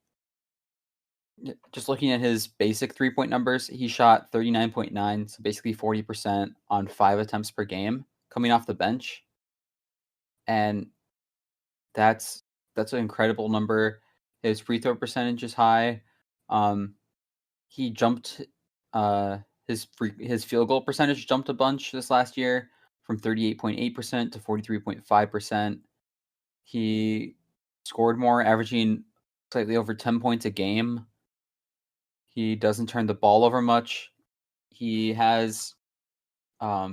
just looking at his basic 3-point numbers, he shot 39.9, so basically 40% on 5 attempts per game coming off the bench. And that's an incredible number. His free throw percentage is high. He jumped his field goal percentage jumped a bunch this last year from 38.8% to 43.5%. He scored more, averaging slightly over 10 points a game. He doesn't turn the ball over much. He has I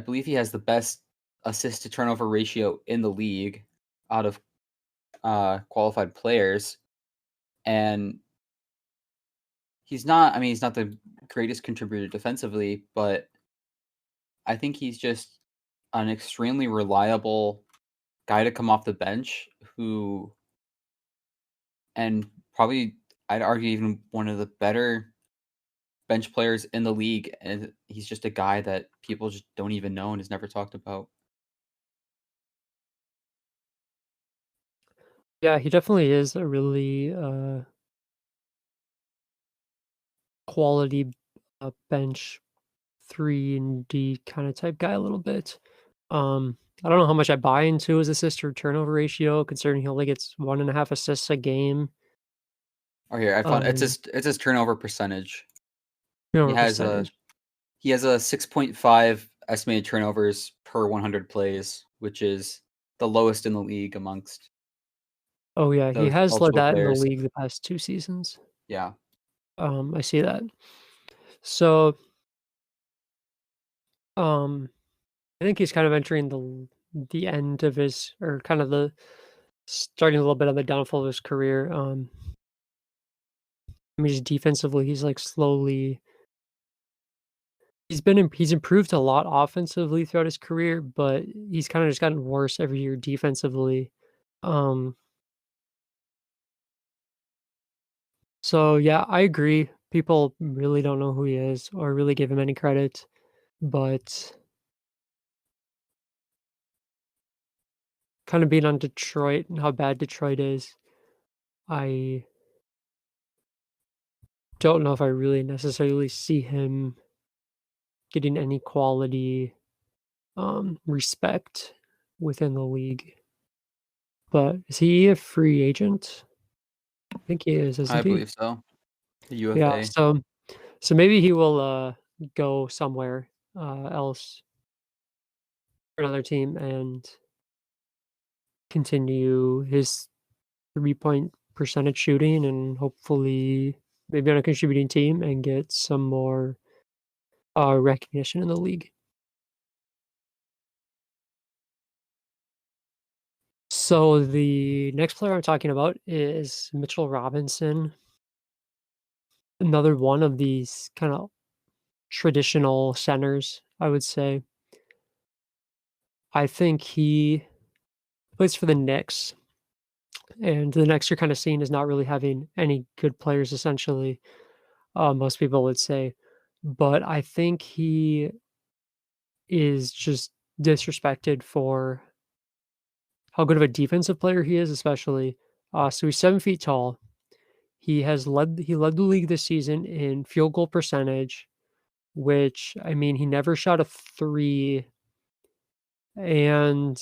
believe he has the best assist to turnover ratio in the league out of qualified players. And he's not the greatest contributor defensively, but I think he's just an extremely reliable guy to come off the bench and probably I'd argue even one of the better bench players in the league. And he's just a guy that people just don't even know and is never talked about. Yeah, he definitely is a really quality bench 3 and D kind of type guy a little bit. I don't know how much I buy into his assist to turnover ratio, considering he only gets 1.5 assists a game. Oh, here I found Um, it's his turnover percentage. He turnover has a percentage. 6.5 estimated turnovers per 100 plays, which is the lowest in the league amongst Oh yeah, he those has led eligible that in the players. league the past 2 seasons. Yeah. I see that. So, I think he's kind of entering the end of his, or kind of the starting a little bit on the downfall of his career. I mean, just defensively, he's like slowly he's improved a lot offensively throughout his career, but he's kind of just gotten worse every year defensively. Um, so yeah, I agree. People really don't know who he is or really give him any credit, but kind of being on Detroit and how bad Detroit is, I don't know if I really necessarily see him getting any quality respect within the league. But is he a free agent? I think he is, I isn't he? believe so. The Yeah. UFA. So maybe he will go somewhere else for another team and continue his 3-point percentage shooting and hopefully maybe on a contributing team and get some more recognition in the league. So the next player I'm talking about is Mitchell Robinson, another one of these kind of traditional centers, I would say. I think he plays for the Knicks, and the Knicks are kind of seen as not really having any good players, essentially. Most people would say, but I think he is just disrespected for how good of a defensive player he is, especially. So he's 7 feet tall. He led the league this season in field goal percentage, which I mean he never shot a three, and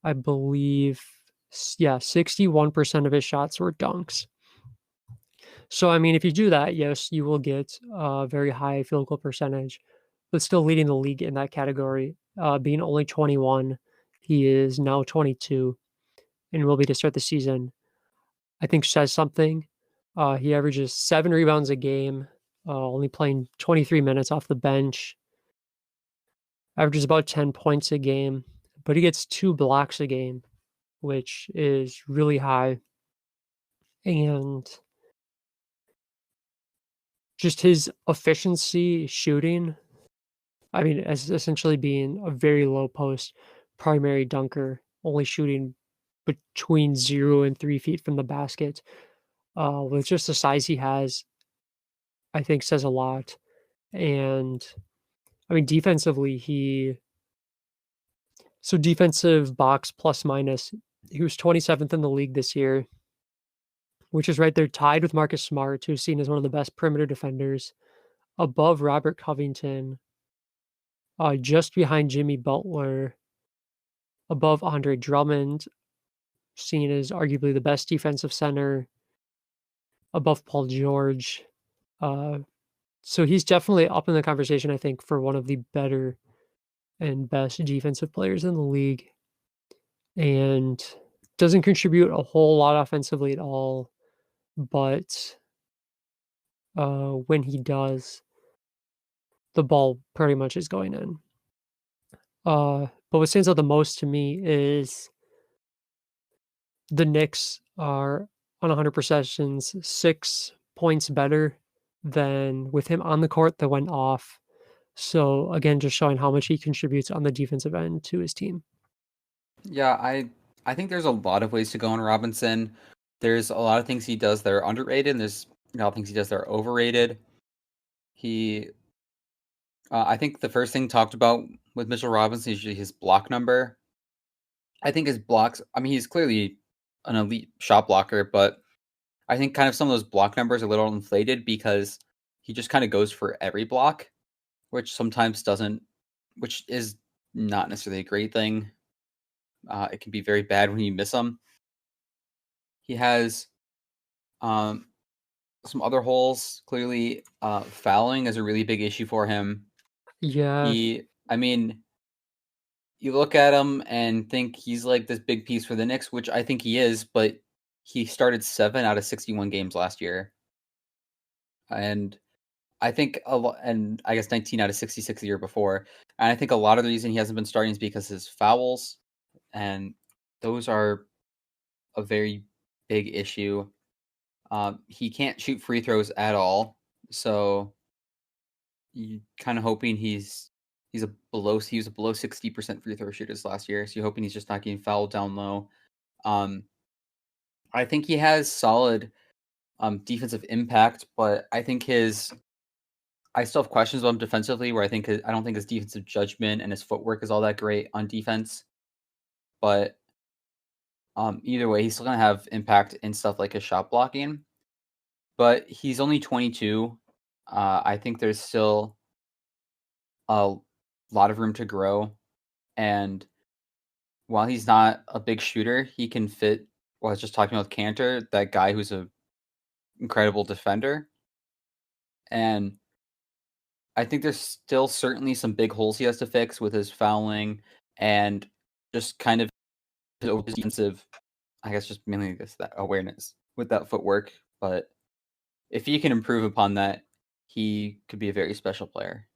I believe yeah, 61% of his shots were dunks. So I mean, if you do that, yes, you will get a very high field goal percentage, but still leading the league in that category. Being only 21, he is now 22 and will be to start the season. I think says something. He averages 7 rebounds a game, only playing 23 minutes off the bench. Averages about 10 points a game, but he gets 2 blocks a game, which is really high. And just his efficiency shooting, I mean, as essentially being a very low post primary dunker, only shooting between 0 and 3 feet from the basket, with just the size he has, I think says a lot. And I mean, defensively, defensive box plus minus, he was 27th in the league this year, which is right there tied with Marcus Smart, who's seen as one of the best perimeter defenders, above Robert Covington, just behind Jimmy Butler, above Andre Drummond, seen as arguably the best defensive center, above Paul George. Uh, so he's definitely up in the conversation, I think, for one of the better and best defensive players in the league. And doesn't contribute a whole lot offensively at all, but when he does, the ball pretty much is going in. But what stands out the most to me is the Knicks are on 100 possessions, 6 points better than with him on the court that went off. So again, just showing how much he contributes on the defensive end to his team. Yeah, I think there's a lot of ways to go on Robinson. There's a lot of things he does that are underrated, and there's a lot of things he does that are overrated. He I think the first thing talked about with Mitchell Robinson is usually his block number. I think his blocks, I mean, he's clearly an elite shot blocker, but I think kind of some of those block numbers are a little inflated because he just kind of goes for every block, which sometimes doesn't, which is not necessarily a great thing. It can be very bad when you miss them. He has um, some other holes. Clearly, fouling is a really big issue for him. Yeah, I mean, you look at him and think he's like this big piece for the Knicks, which I think he is, but he started 7 out of 61 games last year. And I think and I guess 19 out of 66 the year before. And I think a lot of the reason he hasn't been starting is because his fouls, and those are a very big issue. He can't shoot free throws at all, so you kind of hoping he was a below 60% free throw shooters last year. So you're hoping he's just not getting fouled down low. Um, I think he has solid defensive impact, but I still have questions about him defensively. Where I don't think his defensive judgment and his footwork is all that great on defense. But either way, he's still gonna have impact in stuff like his shot blocking. But he's only 22. I think there's still a lot of room to grow. And while he's not a big shooter, he can fit. Well, I was just talking about Cantor, that guy who's a incredible defender. And I think there's still certainly some big holes he has to fix with his fouling and just kind of his defensive. I guess just mainly that awareness with that footwork. But if he can improve upon that, he could be a very special player.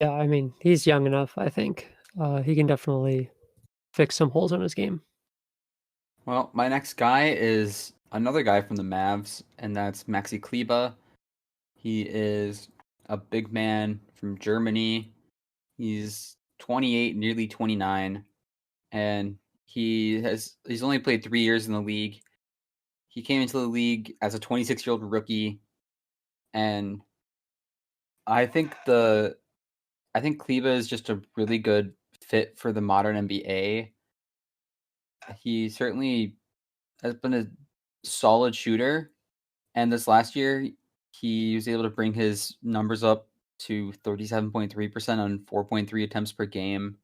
yeah. I mean, he's young enough. I think he can definitely fix some holes in his game. Well, my next guy is another guy from the Mavs, and that's Maxi Kleber. He is a big man from Germany. He's 28, nearly 29, and he's only played 3 years in the league. He came into the league as a 26-year-old rookie, and I think Kleber is just a really good fit for the modern NBA. He certainly has been a solid shooter, and this last year he was able to bring his numbers up to 37.3% on 4.3 attempts per game,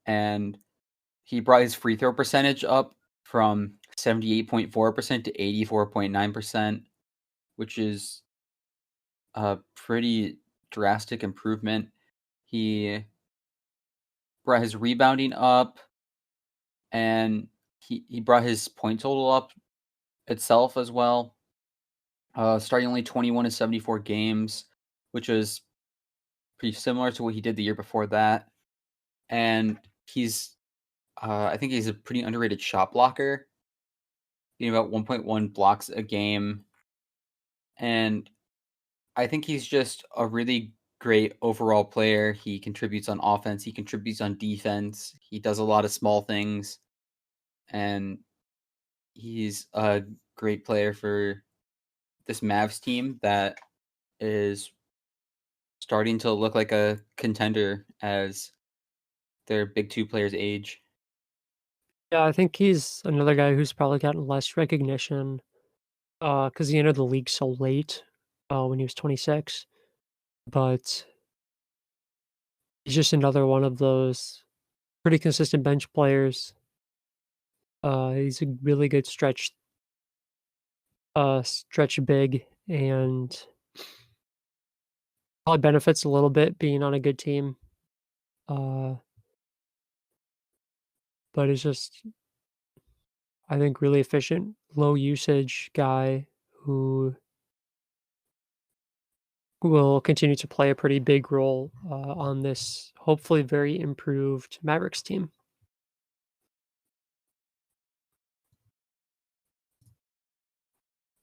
and he brought his free throw percentage up from 78.4% to 84.9%, which is a pretty drastic improvement. He brought his rebounding up, and he brought his point total up itself as well. Starting only 21 to 74 games, which was pretty similar to what he did the year before that. And I think he's a pretty underrated shot blocker, getting about 1.1 blocks a game. And I think he's just a really great overall player. He contributes on offense, he contributes on defense, he does a lot of small things, and he's a great player for this Mavs team that is starting to look like a contender as their big two players age. Yeah, I think he's another guy who's probably gotten less recognition because he entered the league so late when he was 26. But he's just another one of those pretty consistent bench players. He's a really good stretch big, and probably benefits a little bit being on a good team. Uh, but it's just, I think, really efficient, low usage guy who will continue to play a pretty big role on this hopefully very improved Mavericks team.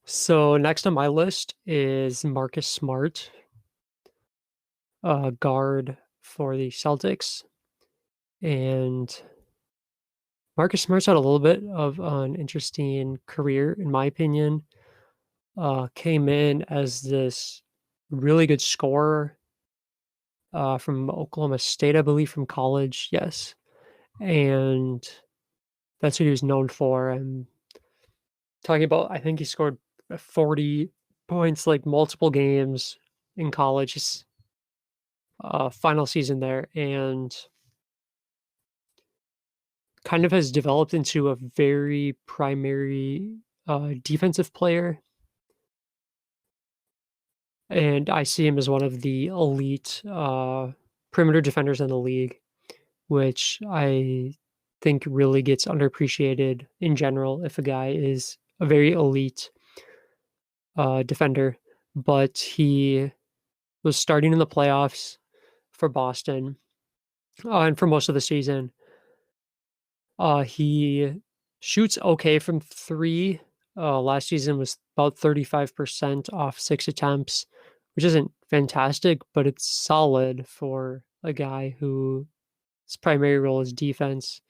So next on my list is Marcus Smart, guard for the Celtics. And Marcus Smart's had a little bit of an interesting career, in my opinion. Came in as this really good scorer from Oklahoma State, I believe, from college. Yes, and that's what he was known for. And talking about, I think he scored 40 points, like, multiple games in college, his, final season there, and kind of has developed into a very primary, defensive player. And I see him as one of the elite, perimeter defenders in the league, which I think really gets underappreciated in general if a guy is a very elite, defender. But he was starting in the playoffs for Boston, and for most of the season. He shoots okay from 3. Last season was about 35% off 6 attempts, which isn't fantastic, but it's solid for a guy whose primary role is defense.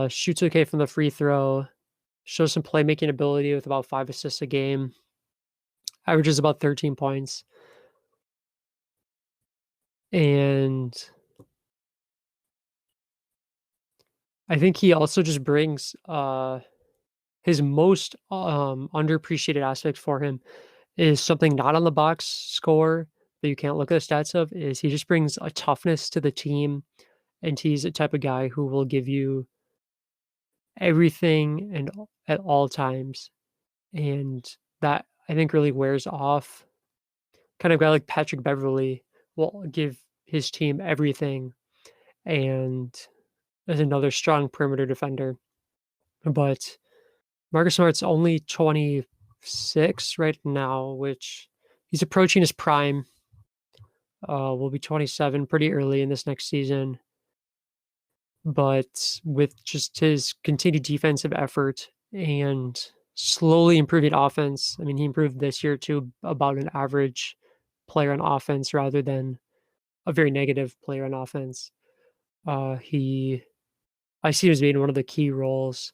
Shoots okay from the free throw, shows some playmaking ability with about 5 assists a game, averages about 13 points. And I think he also just brings, his most, underappreciated aspect for him is something not on the box score that you can't look at the stats of, is he just brings a toughness to the team, and he's the type of guy who will give you everything and at all times, and that, I think, really wears off. Kind of guy like Patrick Beverley will give his team everything and is another strong perimeter defender, but Marcus Smart's only 26 right now, which he's approaching his prime. Will be 27 pretty early in this next season. But with just his continued defensive effort and slowly improving offense, I mean, he improved this year to about an average player on offense rather than a very negative player on offense. He, I see him as being one of the key roles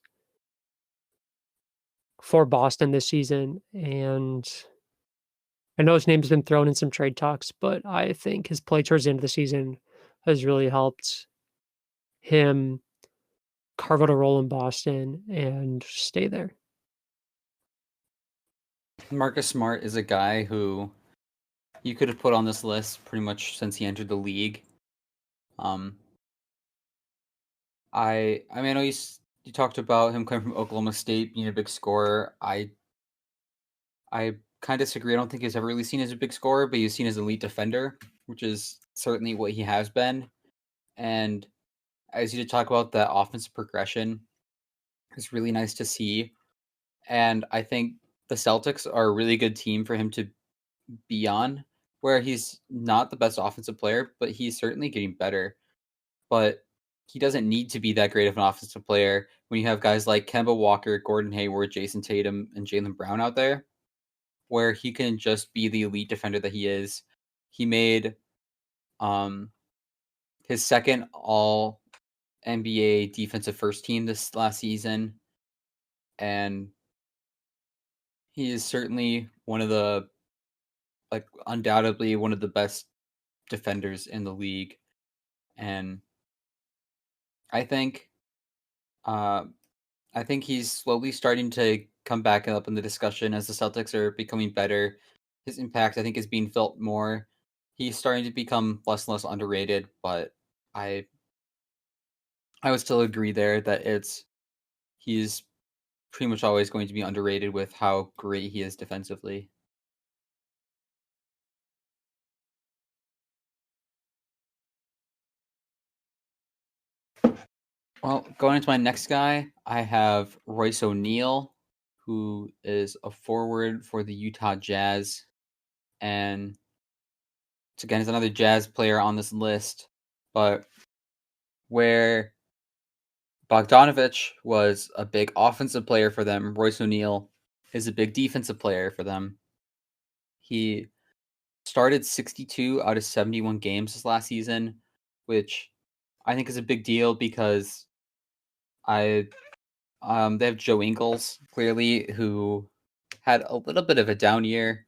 for Boston this season, and I know his name's been thrown in some trade talks, but I think his play towards the end of the season has really helped him carve out a role in Boston and stay there. Marcus Smart is a guy who you could have put on this list pretty much since he entered the league. I mean, I know you talked about him coming from Oklahoma State, being a big scorer. I kind of disagree. I don't think he's ever really seen as a big scorer, but he's seen as an elite defender, which is certainly what he has been. And as you did talk about, that offensive progression is really nice to see. And I think the Celtics are a really good team for him to be on, where he's not the best offensive player, but he's certainly getting better. But he doesn't need to be that great of an offensive player when you have guys like Kemba Walker, Gordon Hayward, Jason Tatum, and Jaylen Brown out there, where he can just be the elite defender that he is. He made his second all NBA defensive first team this last season, and he is certainly one of the, like, undoubtedly one of the best defenders in the league. And I think uh I think he's slowly starting to come back up in the discussion as the Celtics are becoming better. His impact, I think, is being felt more. He's starting to become less and less underrated, but I I would still agree there that he's pretty much always going to be underrated with how great he is defensively. Well, going into my next guy, I have Royce O'Neal, who is a forward for the Utah Jazz. And again, he's another Jazz player on this list, but where Bogdanovich was a big offensive player for them, Royce O'Neal is a big defensive player for them. He started 62 out of 71 games this last season, which I think is a big deal because they have Joe Ingles, clearly, who had a little bit of a down year.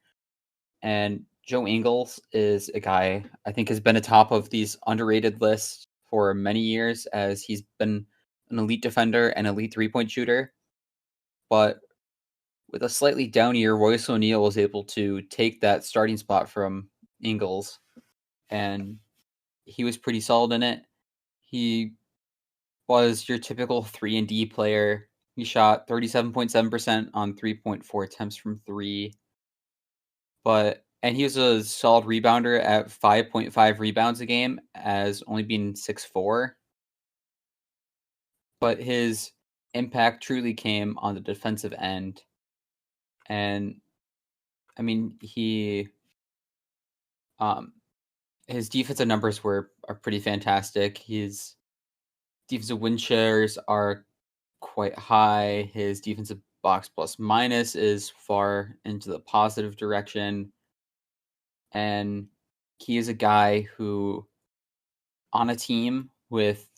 And Joe Ingles is a guy I think has been atop of these underrated lists for many years, as he's been an elite defender and elite 3-point shooter. but with a slightly down year, Royce O'Neal was able to take that starting spot from Ingles, and he was pretty solid in it. He was your typical 3-and-D player. He shot 37.7% on 3.4 attempts from three, and he was a solid rebounder at 5.5 rebounds a game, as only being 6'4". But his impact truly came on the defensive end. And I mean, his defensive numbers are pretty fantastic. His defensive win shares are quite high. His defensive box plus minus is far into the positive direction. And he is a guy who, on a team with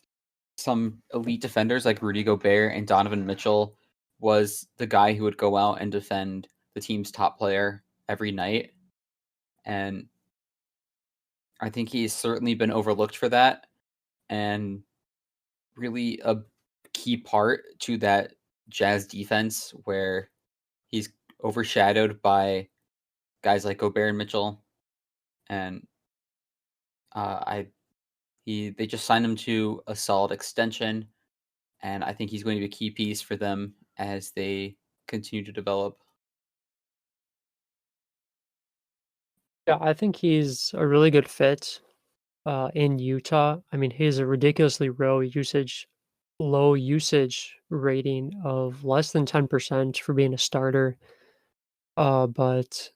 some elite defenders like Rudy Gobert and Donovan Mitchell, was the guy who would go out and defend the team's top player every night. And I think he's certainly been overlooked for that, and really a key part to that Jazz defense, where he's overshadowed by guys like Gobert and Mitchell. And they just signed him to a solid extension, and I think he's going to be a key piece for them as they continue to develop. Yeah, I think he's a really good fit in Utah. I mean, he has a ridiculously low usage rating of less than 10% for being a starter. But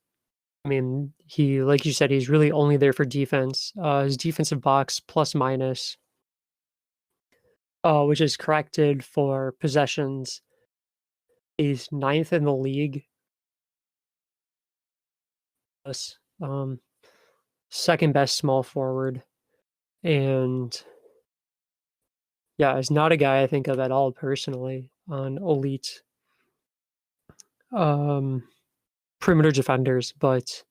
I mean, like you said, he's really only there for defense. His defensive box plus minus, which is corrected for possessions, he's ninth in the league. Second best small forward. And yeah, is not a guy I think of at all personally on elite perimeter defenders, but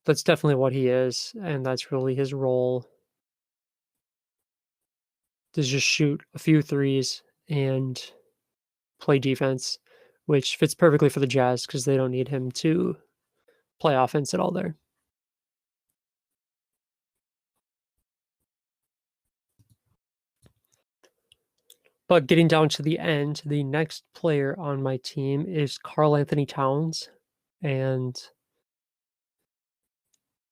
that's definitely what he is, and that's really his role, to just shoot a few threes and play defense, which fits perfectly for the Jazz because they don't need him to play offense at all there. But getting down to the end, the next player on my team is Karl-Anthony Towns, and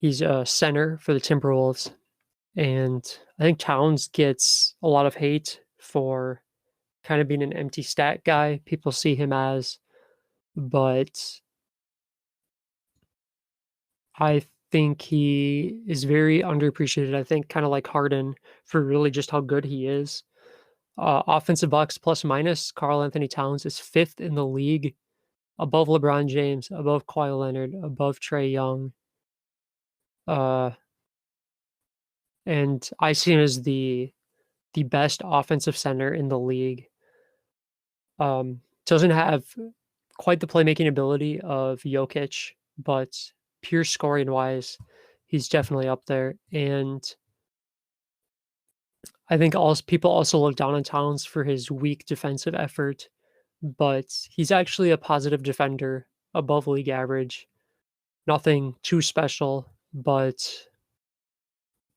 he's a center for the Timberwolves. And I think Towns gets a lot of hate for kind of being an empty stat guy, people see him as, but I think he is very underappreciated. I think kind of like Harden, for really just how good he is. Offensive box plus minus, Karl-Anthony Towns is 5th in the league, above LeBron James, above Kawhi Leonard, above Trae Young. And I see him as the best offensive center in the league. Doesn't have quite the playmaking ability of Jokic, but pure scoring wise, he's definitely up there. And I think people also look down on Towns for his weak defensive effort, but he's actually a positive defender, above league average. Nothing too special, but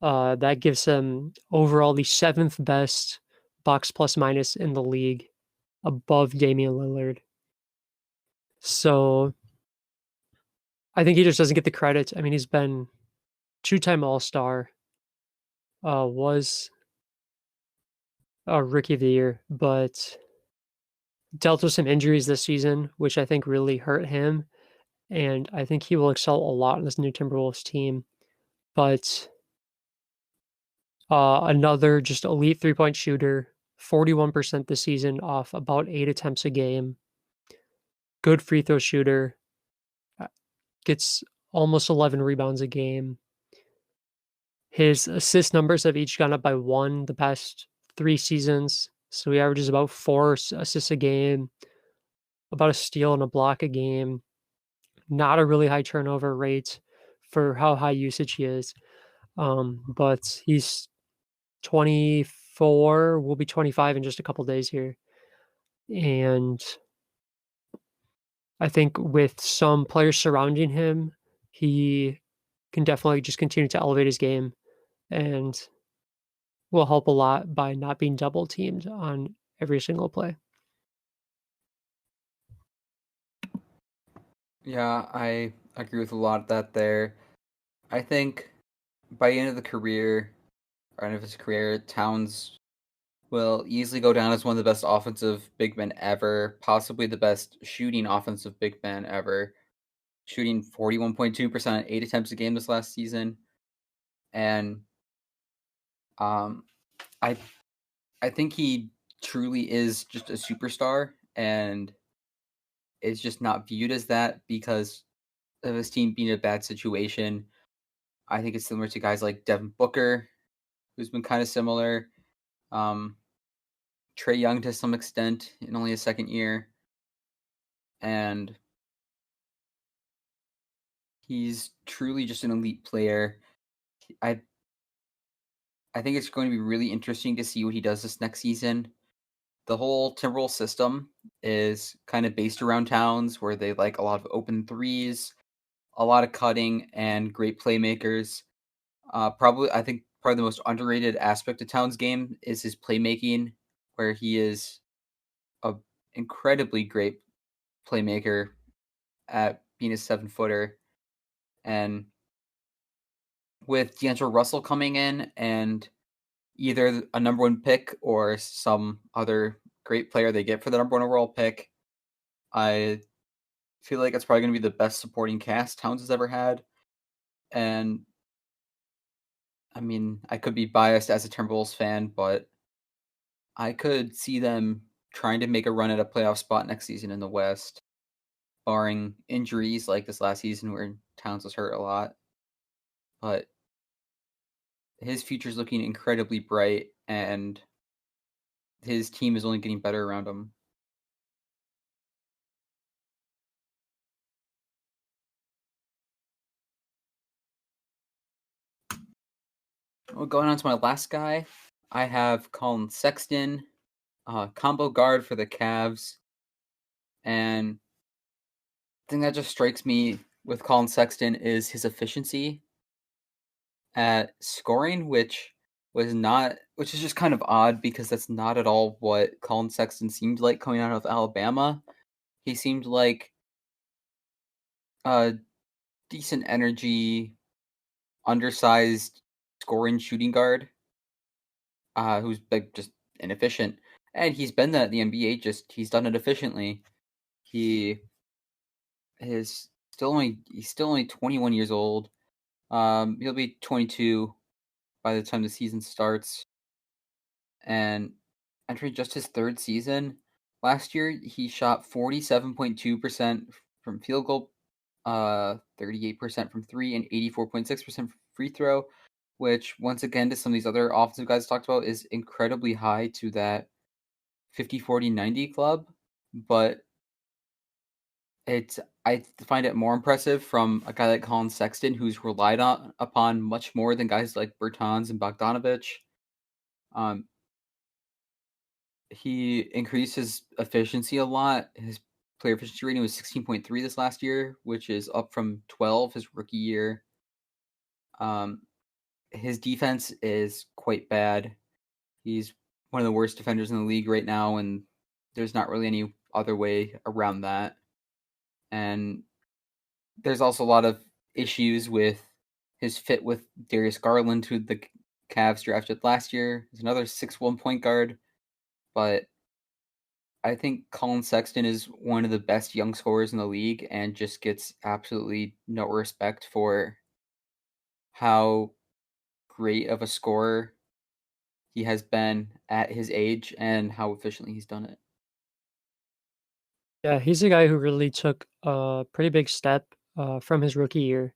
that gives him overall the 7th best box plus minus in the league, above Damian Lillard. So I think he just doesn't get the credit. I mean, he's been 2-time All-Star, was a Rookie of the Year, but dealt with some injuries this season, which I think really hurt him. And I think he will excel a lot in this new Timberwolves team. But another just elite 3-point shooter, 41% this season off about 8 attempts a game. Good free throw shooter, gets almost 11 rebounds a game. His assist numbers have each gone up by 1 the past 3 seasons. So he averages about 4 assists a game, about a steal and a block a game. Not a really high turnover rate for how high usage he is. But he's 24, will be 25 in just a couple days here. And I think with some players surrounding him, he can definitely just continue to elevate his game and will help a lot by not being double teamed on every single play. Yeah, I agree with a lot of that there. I think by the end of the career, or end of his career, Towns will easily go down as one of the best offensive big men ever, possibly the best shooting offensive big man ever, shooting 41.2% 8 attempts a game this last season. And um, I I think he truly is just a superstar and is just not viewed as that because of his team being in a bad situation. I think it's similar to guys like Devin Booker, who's been kind of similar. Um, Trae Young to some extent in only his second year. And he's truly just an elite player. I I think it's going to be really interesting to see what he does this next season. The whole Timberwolves system is kind of based around Towns, where they like a lot of open threes, a lot of cutting, and great playmakers. I think probably the most underrated aspect of Towns' game is his playmaking, where he is a incredibly great playmaker at being a 7-footer. And with D'Angelo Russell coming in and either a number one pick or some other great player they get for the number one overall pick, I feel like it's probably going to be the best supporting cast Towns has ever had. And I mean, I could be biased as a Timberwolves fan, but I could see them trying to make a run at a playoff spot next season in the West, barring injuries like this last season where Towns was hurt a lot. But his future's looking incredibly bright, and his team is only getting better around him. Well, going on to my last guy, I have Colin Sexton, combo guard for the Cavs. And the thing that just strikes me with Colin Sexton is his efficiency at scoring, which is just kind of odd because that's not at all what Colin Sexton seemed like coming out of Alabama. He seemed like a decent energy, undersized scoring shooting guard, who's like just inefficient. And he's been that in the NBA, just he's done it efficiently. He is he's still only 21 years old. He'll be 22 by the time the season starts. And entering just his third season, last year he shot 47.2% from field goal, 38% from three, and 84.6% from free throw, which once again to some of these other offensive guys talked about is incredibly high to that 50-40-90 club. But I find it more impressive from a guy like Colin Sexton, who's relied upon much more than guys like Bertans and Bogdanovich. He increased his efficiency a lot. His player efficiency rating was 16.3 this last year, which is up from 12 his rookie year. His defense is quite bad. He's one of the worst defenders in the league right now, and there's not really any other way around that. And there's also a lot of issues with his fit with Darius Garland, who the Cavs drafted last year. He's another 6'1" point guard, but I think Colin Sexton is one of the best young scorers in the league and just gets absolutely no respect for how great of a scorer he has been at his age and how efficiently he's done it. Yeah, he's a guy who really took a pretty big step from his rookie year.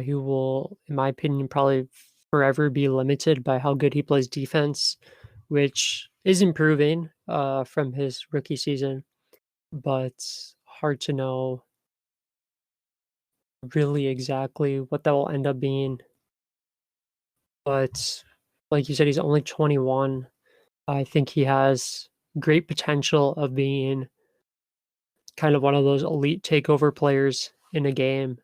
He will, in my opinion, probably forever be limited by how good he plays defense, which is improving from his rookie season, but hard to know really exactly what that will end up being. But like you said, he's only 21. I think he has great potential of being kind of one of those elite takeover players in a game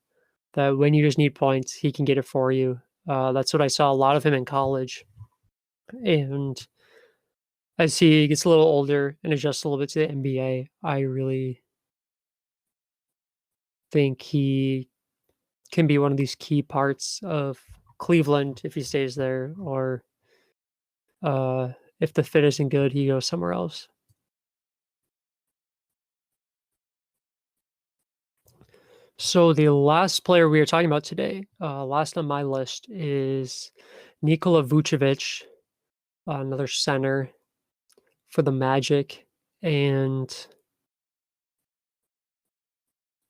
that when you just need points, he can get it for you. That's what I saw a lot of him in college. And as he gets a little older and adjusts a little bit to the NBA, I really think he can be one of these key parts of Cleveland if he stays there, or if the fit isn't good, he goes somewhere else. So the last player we are talking about today, last on my list, is Nikola Vucevic, another center for the Magic, and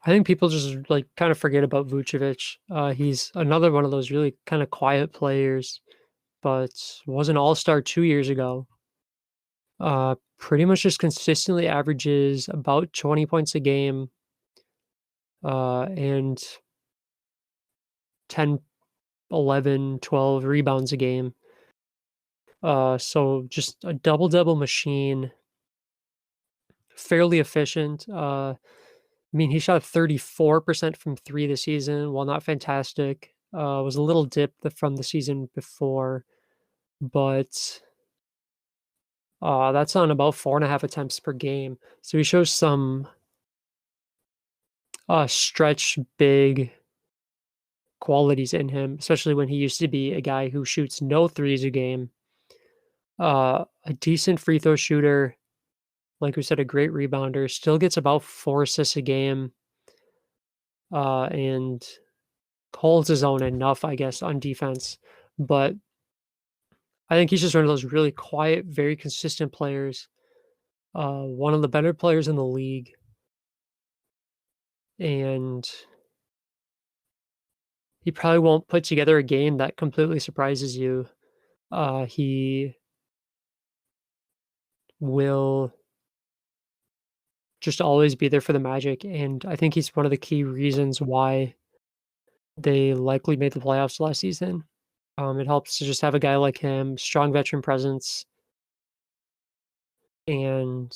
I think people just like kind of forget about Vucevic. He's another one of those really kind of quiet players, but was an all-star 2 years ago. Pretty much just consistently averages about 20 points a game, and 10, 11, 12 rebounds a game. So just a double-double machine, fairly efficient. I mean, he shot 34% from 3 this season. While not fantastic, was a little dip from the season before, but that's on about 4.5 attempts per game. So he shows some stretch big qualities in him, especially when he used to be a guy who shoots no threes a game. A decent free throw shooter, like we said, a great rebounder, still gets about 4 assists a game, and holds his own enough, I guess, on defense. But I think he's just one of those really quiet, very consistent players. One of the better players in the league, and he probably won't put together a game that completely surprises you. He will just always be there for the Magic, and I think he's one of the key reasons why they likely made the playoffs last season. It helps to just have a guy like him, strong veteran presence, and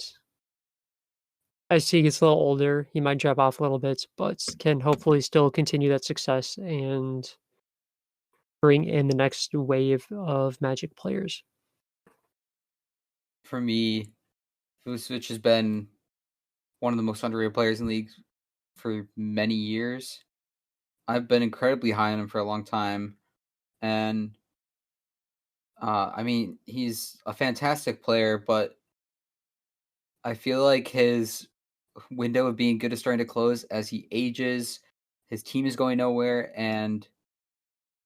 as he gets a little older, he might drop off a little bit, but can hopefully still continue that success and bring in the next wave of Magic players. For me, Vucevic has been one of the most underrated players in the league for many years. I've been incredibly high on him for a long time, and I mean, he's a fantastic player, but I feel like his window of being good is starting to close as he ages. His team is going nowhere, and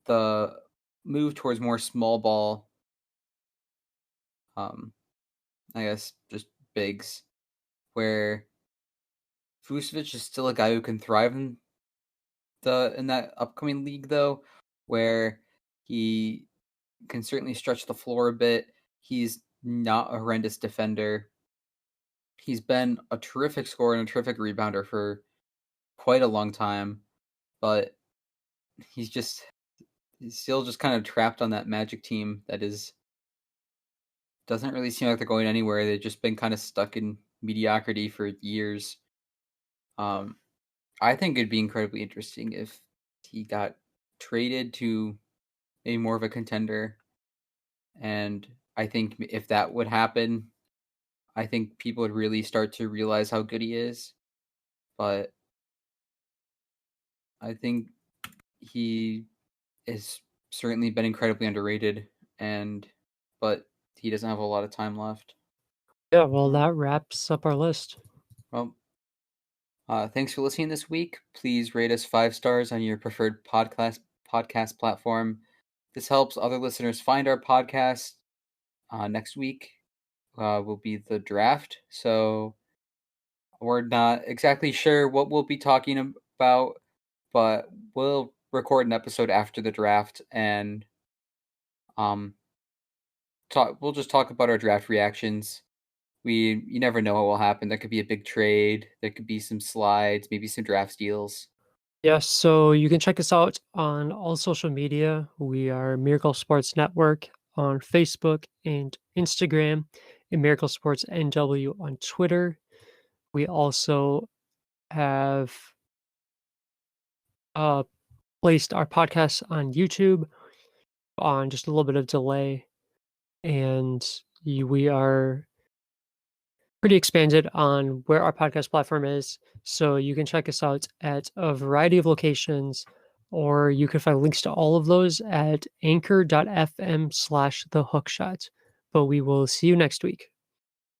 the move towards more small ball, I guess, just bigs, where Vucevic is still a guy who can thrive in that upcoming league, though, where he can certainly stretch the floor a bit. He's not a horrendous defender. He's been a terrific scorer and a terrific rebounder for quite a long time, but he's still just kind of trapped on that Magic team that doesn't really seem like they're going anywhere. They've just been kind of stuck in mediocrity for years. I think it'd be incredibly interesting if he got traded to a more of a contender, and I think if that would happen, I think people would really start to realize how good he is. But I think he has certainly been incredibly underrated, but he doesn't have a lot of time left. Yeah, well, that wraps up our list. Well, thanks for listening this week. Please rate us 5 stars on your preferred podcast platform. This helps other listeners find our podcast. Next week will be the draft, so we're not exactly sure what we'll be talking about, but we'll record an episode after the draft and we'll just talk about our draft reactions. You never know what will happen. There could be a big trade, there could be some slides, maybe some draft steals. Yes, so you can check us out on all social media. We are Miracle Sports Network on Facebook and Instagram, and Miracle Sports NW on Twitter. We also have placed our podcast on YouTube on just a little bit of delay, and we are pretty expanded on where our podcast platform is. So you can check us out at a variety of locations, or you can find links to all of those at anchor.fm/thehookshot. But we will see you next week.